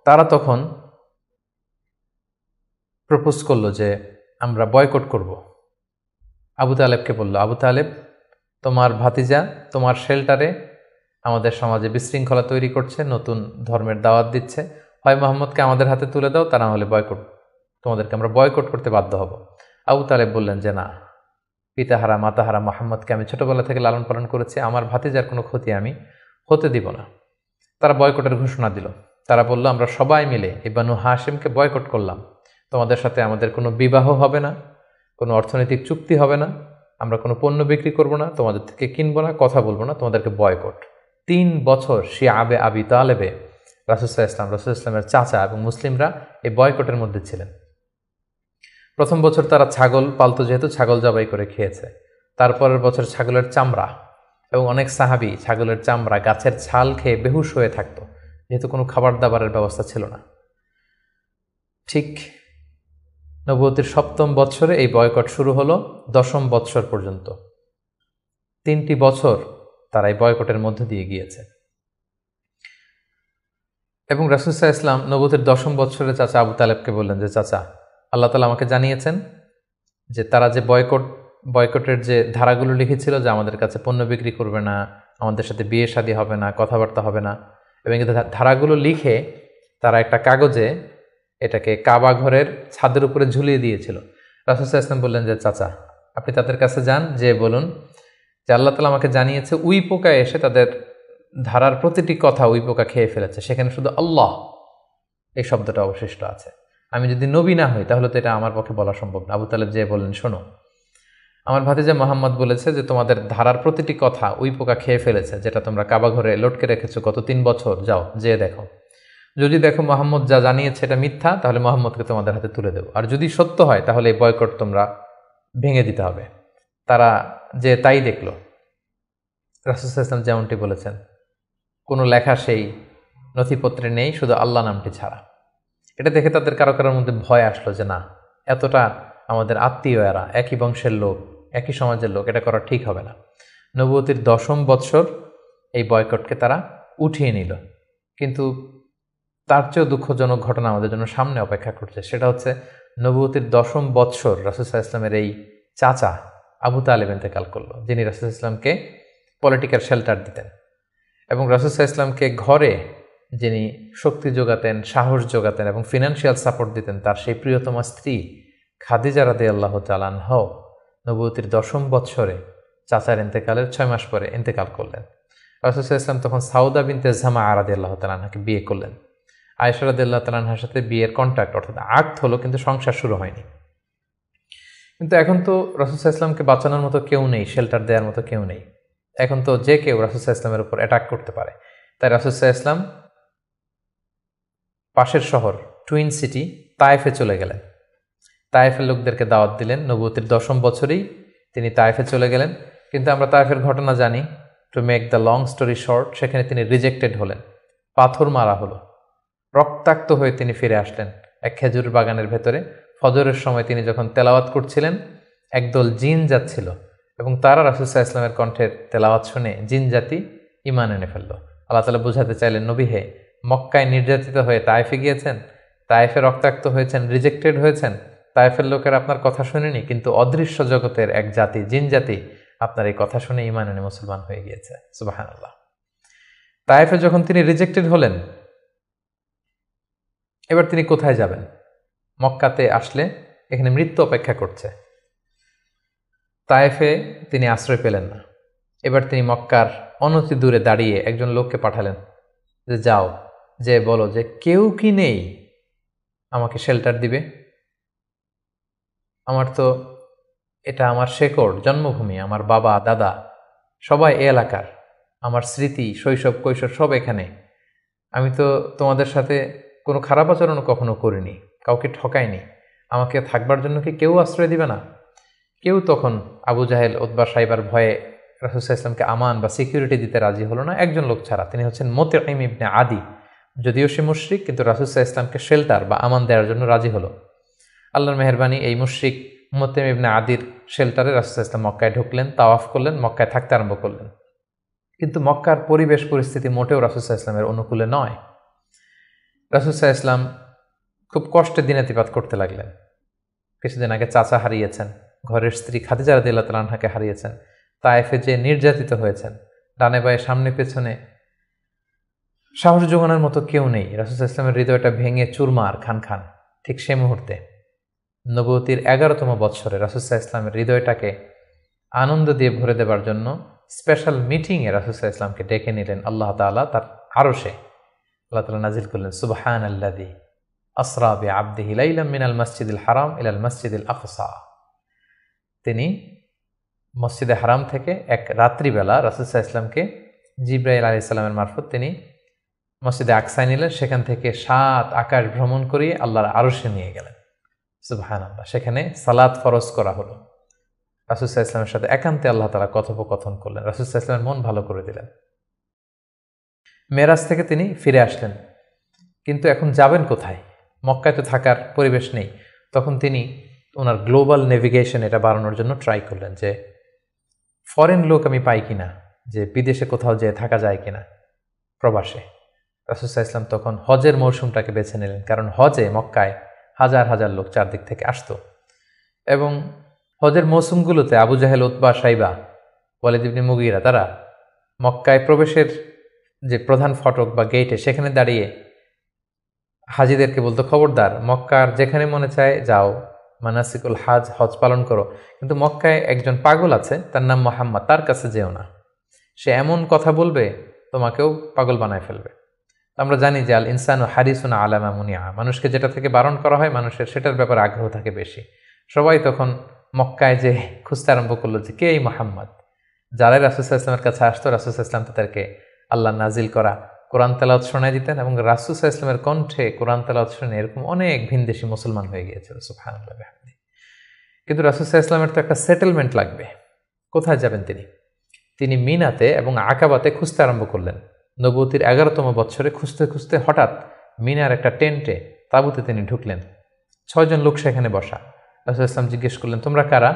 তারা তখন প্রপোজ করলো যে আমরা বয়কট করব। আবু তালেবকে বলল, আবু তালেব, তোমার ভাতিজা তোমার শেল্টারে আমাদের সমাজে বিশৃঙ্খলা তৈরি করছে, নতুন ধর্মের দাওয়াত দিচ্ছে, হয় মোহাম্মদকে আমাদের হাতে তুলে দাও, তা না হলে বয়কট, তোমাদেরকে আমরা বয়কট করতে বাধ্য হব। আবু তালেব বললেন যে না, পিতাহারা মাতাহারা মোহাম্মদকে আমি ছোটবেলা থেকে লালন পালন করেছি, আমার ভাতিজার কোনো ক্ষতি আমি হতে দিব না। তারা বয়কটের ঘোষণা দিল। তারা বলল, আমরা সবাই মিলে এই বানু হাশিমকে বয়কট করলাম, তোমাদের সাথে আমাদের কোনো বিবাহ হবে না, কোনো অর্থনৈতিক চুক্তি হবে না, আমরা কোনো পণ্য বিক্রি করব না, তোমাদের থেকে কিনবো না, কথা বলবো না, তোমাদেরকে বয়কট। 3 বছর শিয়াবে আবি তালেবে রাসূল সাল্লাল্লাহু আলাইহি ওয়াসাল্লাম, রাসূল ইসলামের চাচা এবং মুসলিমরা এই বয়কটের মধ্যে ছিলেন। প্রথম বছর তারা ছাগল পালতো, যেহেতু ছাগল জবাই করে খেয়েছে। তারপরের বছর ছাগলের চামড়া, এবং অনেক সাহাবী ছাগলের চামড়া, গাছের ছাল খেয়ে বেহুশ হয়ে থাকতো, যেহেতু কোনো খাবার দাবারের ব্যবস্থা ছিল না। ঠিক নবুয়তির 7ম বৎসরে এই বয়কট শুরু হলো 10ম বৎসর পর্যন্ত। 3টি বছর তারা এই বয়কটের মধ্যে দিয়ে গিয়েছে। এবং রাসূল সাল্লাল্লাহু আলাইহি ওয়াসাল্লাম নবুয়তির 10ম বৎসরে চাচা আবু তালেবকে বললেন যে, চাচা, আল্লাহ তাআলা আমাকে জানিয়েছেন যে তারা যে বয়কটের যে ধারাগুলো লিখেছিল, যে আমাদের কাছে পণ্য বিক্রি করবে না, আমাদের সাথে বিয়ে শাদী হবে না, কথাবার্তা হবে না, এবং এই ধারাগুলো লিখে তারা একটা কাগজে এটাকে কাবা ঘরের ছাদের উপরে ঝুলিয়ে দিয়েছিল। রাসূল সাল্লাল্লাহু আলাইহি ওয়াসাল্লাম বললেন যে, চাচা, আপনি তাদের কাছে যান, যে বলুন যে আল্লাহ তাআলা আমাকে জানিয়েছে উই পোকা এসে তাদের ধারার প্রতিটি কথা উই পোকা খেয়ে ফেলেছে, সেখানে শুধু আল্লাহ এই শব্দটা অবশিষ্ট আছে। আমি যদি নবী না হই তাহলে তো এটা আমার পক্ষে বলা সম্ভব না। আবু তালেব যে বললেন, শোনো, আমার ভাতিজা মোহাম্মদ বলেছে যে তোমাদের ধারার প্রতিটি কথা উই পোকা খেয়ে ফেলেছে, যেটা তোমরা কাবা ঘরে লটকে রেখেছো গত 3 বছর, যাও যে দেখো, যদি দেখো মোহাম্মদ যা জানিয়েছে এটা মিথ্যা, তাহলে মোহাম্মদকে তোমাদের হাতে তুলে দেবো, আর যদি সত্য হয় তাহলে এই বয়কট তোমরা ভেঙে দিতে হবে। তারা যে তাই দেখলো, রাসূল সাল্লাল্লাহু আলাইহি ওয়াসাল্লাম যেমনটি বলেছেন, কোনো লেখা সেই নথিপত্রে নেই, শুধু আল্লাহ নামটি ছাড়া। এটা দেখে তাদের কারো কারোর মধ্যে ভয় আসলো যে না, এতটা আমাদের আত্মীয়, এরা একই বংশের লোক, একই সমাজের লোক, এটা করা ঠিক হবে না। নবুয়তির 10ম বৎসর এই বয়কটকে তারা উঠিয়ে নিল কিন্তু তার চেয়েও দুঃখজনক ঘটনা আমাদের জন্য সামনে অপেক্ষা করছে। সেটা হচ্ছে নবুয়তির 10ম বৎসর রাসূল সাল্লাল্লাহু আলাইহি ওয়াসাল্লামের এই চাচা আবু তালেব ইন্তেকাল করলো, যিনি রাসূল সাল্লাল্লাহু আলাইহি ওয়াসাল্লামকে পলিটিক্যাল শেল্টার দিতেন এবং রাসূল সাল্লাল্লাহু আলাইহি ওয়াসাল্লামকে ঘরে যিনি শক্তি যোগাতেন, সাহস যোগাতেন এবং ফিনান্সিয়াল সাপোর্ট দিতেন, তার সেই প্রিয়তমা স্ত্রী খাদিজা রাদিয়াল্লাহু তাআলা আনহা নবুয়তির 10ম বৎসরে চাচার ইন্তেকালের 6 মাস পরে ইন্তেকাল করলেন। রাসূল সাল্লাল্লাহু আলাইহি ওয়াসাল্লাম তখন সাউদা বিনতে জামাআ রাদিয়াল্লাহু তাআলা আনহাকে বিয়ে করলেন। আয়েশা রাদিয়াল্লাহু তাআলা আনহার সাথে বিয়ের কন্ট্রাক্ট অর্থাৎ আকদ হলো, কিন্তু সংসার শুরু হয়নি। কিন্তু এখন তো রাসূল সাল্লাল্লাহু আলাইহি ওয়াসাল্লামকে বাঁচানোর মতো কেউ নেই, শেল্টার দেওয়ার মতো কেউ নেই। এখন তো যে কেউ রাসূল সাল্লাল্লাহু আলাইহি ওয়াসাল্লামের উপর অ্যাটাক করতে পারে। তাই রাসূল সাল্লাল্লাহু আলাইহি ওয়াসাল্লাম পাশের শহর টুইন সিটি তায়েফে চলে গেলেন। তায়েফের লোকদেরকে দাওয়াত দিলেন। নবুয়তির 10ম বছরেই তিনি তায়েফে চলে গেলেন। কিন্তু আমরা তায়েফের ঘটনা জানি। To make the long story short, সেখানে তিনি রিজেক্টেড হলেন, পাথর মারা হলো, রক্তাক্ত হয়ে তিনি ফিরে আসলেন এক খেজুর বাগানের ভেতরে। ফজরের সময় তিনি যখন তেলাওয়াত করছিলেন, একদল জিন যাচ্ছিল এবং তারা রাসূল সাল্লাল্লাহু আলাইহি ওয়াসাল্লামের কণ্ঠের তেলাওয়াত শুনে জিন জাতি ঈমান এনে ফেলল। আল্লাহ তাআলা বুঝাতে চাইলেন, নবী হে, মক্কায় নির্যাতিত হয়ে তায়েফে গিয়েছেন, তায়েফে রক্তাক্ত হয়েছেন, রিজেক্টেড হয়েছেন, তায়েফের লোকের আপনার কথা শুনেনি, কিন্তু অদৃশ্য জগতের এক জাতি, জিন জাতি, আপনার এই কথা শুনে ঈমান এনে মুসলমান হয়ে গিয়েছে। সুবহানাল্লাহ। তায়েফে যখন তিনি রিজেক্টেড হলেন, এবার তিনি কোথায় যাবেন? মক্কাতে আসলে এখানে মৃত্যু অপেক্ষা করছে। তায়েফে তিনি আশ্রয় পেলেন না। এবার তিনি মক্কার অনতি দূরে দাঁড়িয়ে একজন লোককে পাঠালেন যে যাও, যে বলো যে কেউ কি নেই আমাকে শেল্টার দিবে। আমার তো এটা আমার শেকড়, জন্মভূমি, আমার বাবা দাদা সবাই এ এলাকার, আমার স্মৃতি, শৈশব কৈশোর সব এখানে। আমি তো তোমাদের সাথে কোনো খারাপ আচরণও কখনো করিনি, কাউকে ঠকাইনি, আমাকে থাকবার জন্য কি কেউ আশ্রয় দিবে না? কেউ তখন আবু জাহেল, উতবা, সাইবার ভয়ে রাসূল সাল্লাল্লাহু আলাইহি ওয়াসাল্লামকে আমান বা সিকিউরিটি দিতে রাজি হলো না, একজন লোক ছাড়া। তিনি হচ্ছেন মুতঈম ইবনে আদি। যদিও সে মুশরিক, কিন্তু রাসূল সাল্লাল্লাহু আলাইহি ওয়াসাল্লামকে শেল্টার বা আমান দেওয়ার জন্য রাজি হলো। আল্লাহর মেহেরবানি, এই মুশরিক মুতঈম ইবনে আদির শেল্টারে রাসূল সাল্লাল্লাহু আলাইহি ওয়াসাল্লাম মক্কায় ঢুকলেন, তাওয়াফ করলেন, মক্কায় থাকতে আরম্ভ করলেন। কিন্তু মক্কার পরিবেশ পরিস্থিতি মোটেও রাসূল সাল্লাল্লাহু আলাইহি ওয়াসাল্লামের অনুকূলে নয়। রাসূল সাল্লাল্লাহু আলাইহি ওয়াসাল্লাম খুব কষ্টে দিনাতিপাত করতে লাগলেন। কিছুদিন আগে চাচা হারিয়েছেন, ঘরের স্ত্রী খাদিজা রাদিয়াল্লাহু তাআলা আনহাকে হারিয়েছেন, তায়েফে যে নির্যাতিত হয়েছেন, ডানে বায়ে সামনে পেছনে সাহস জোগানোর মতো কেউ নেই। রাসূল সাল্লাল্লাহু আলাইহি ওয়াসাল্লামের হৃদয়টা ভেঙে চুরমার খান খান। ঠিক সে মুহূর্তে নবুয়তির 11তম বৎসরে রাসূল সাল্লাল্লাহু আলাইহি ওয়াসাল্লামের হৃদয়টাকে আনন্দ দিয়ে ভরে দেবার জন্য স্পেশাল মিটিংয়ে রাসূল সাল্লাল্লাহু আলাইহি ওয়াসাল্লামকে ডেকে নিলেন আল্লাহ তাআলা তার আরশে। আল্লাহ তাআলা নাজিল করলেন, সুবহানাল্লাযী আসরা বিআবদিহি লাইলাম মিনাল মাসজিদিল হারাম ইলাল মাসজিদিল আকসা। তিনি মসজিদে হারাম থেকে এক রাত্রিবেলা রাসূল সাল্লাল্লাহু আলাইহি ওয়াসাল্লামকে জিবরাইল আলাইহিস সালামের মারফত তিনি মসজিদে আকসায় নিলেন। সেখান থেকে 7 আকাশ ভ্রমণ করিয়ে আল্লাহর আরশে নিয়ে গেলেন। সুবহানাল্লাহ। সেখানে সালাত ফরজ করা হলো। রাসূল সাল্লাল্লাহু আলাইহি ওয়াসাল্লামের সাথে একান্তে আল্লাহ তাআলা কথোপকথন করলেন, রাসূল সাল্লাল্লাহু আলাইহি ওয়াসাল্লামের মন ভালো করে দিলেন। মেরাজ থেকে তিনি ফিরে আসলেন, কিন্তু এখন যাবেন কোথায়? মক্কায় তো থাকার পরিবেশ নেই। তখন তিনি ওনার গ্লোবাল নেভিগেশন এটা বাড়ানোর জন্য ট্রাই করলেন যে ফরেন লোক আমি পাই কিনা, যে বিদেশে কোথাও যেয়ে থাকা যায় কিনা প্রবাসে। রাসূল সাল্লাল্লাহু আলাইহি ওয়াসাল্লাম তখন হজের মৌসুমটাকে বেছে নিলেন, কারণ হজে মক্কায় হাজার হাজার লোক চারদিক থেকে আসতো এবং হজের মৌসুমগুলোতে আবু জাহেল, উতবা, সাইবা, ওয়ালিদ ইবনে মুগীরা তারা মক্কায় প্রবেশের যে প্রধান ফটক বা গেটে সেখানে দাঁড়িয়ে হাজিদেরকে বলতো, খবরদার, মক্কার যেখানে মনে চায় যাও, মানাসিকুল হজ পালন করো, কিন্তু মক্কায় একজন পাগল আছে, তার নাম মুহাম্মদ, তার কাছে যেও না, সে এমন কথা বলবে তোমাকেও পাগল বানায় ফেলবে। আমরা জানি যে আল ইনসানু হারিসুন আলা মা মুনিআ, মানুষকে যেটা থেকে বারণ করা হয় মানুষের সেটার ব্যাপারে আগ্রহ থাকে বেশি। সবাই তখন মক্কায় যে খুঁজতে আরম্ভ করলো যে কে এই মুহাম্মদ। যারাই রাসূল সাল্লাল্লাহু আলাইহি ওয়াসাল্লামের কাছে আসতো, রাসূল সাল্লাল্লাহু আলাইহি ওয়াসাল্লাম তাদেরকে আল্লাহ নাজিল করা কোরআন তেলাওয়াত শোনায় দিতেন এবং রাসূল সাল্লাল্লাহু আলাইহি ওয়াসাল্লামের কণ্ঠে কোরআন তেলাওয়াত শুনে এরকম অনেক ভিনদেশী মুসলমান হয়ে গিয়েছিল। সুবহানাল্লাহ। কিন্তু রাসূল সাল্লাল্লাহু আলাইহি ওয়াসাল্লামের তো একটা সেটেলমেন্ট লাগবে। কোথায় যাবেন তিনি? তিনি মিনাতে এবং আকাবাতে খুঁজতে আরম্ভ করলেন। নবুয়তির 11তম বৎসরে খুঁজতে খুঁজতে হঠাৎ মিনার একটা টেন্টে, তাঁবুতে তিনি ঢুকলেন। 6 জন লোক সেখানে বসা। রাসূল সাল্লাল্লাহু আলাইহি ওয়াসাল্লাম জিজ্ঞেস করলেন, তোমরা কারা?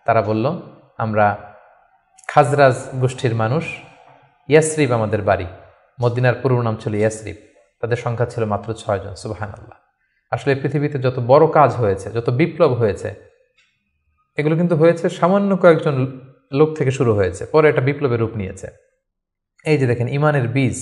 তারা বলল, আমরা খাজরাজ গোষ্ঠীর মানুষ, ইয়াসরিব আমাদের বাড়ি, মদিনার পূর্ব নাম ছিল ইয়াসরিব, তাদের সংখ্যা ছিল মাত্র 6 জন। সুবহানাল্লাহ। আসলে পৃথিবীতে যত বড় কাজ হয়েছে, যত বিপ্লব হয়েছে, এগুলো কিন্তু হয়েছে সামান্য কয়েকজন লোক থেকে শুরু হয়েছে, পরে এটা বিপ্লবের রূপ নিয়েছে। এই যে দেখেন, ইমানের বীজ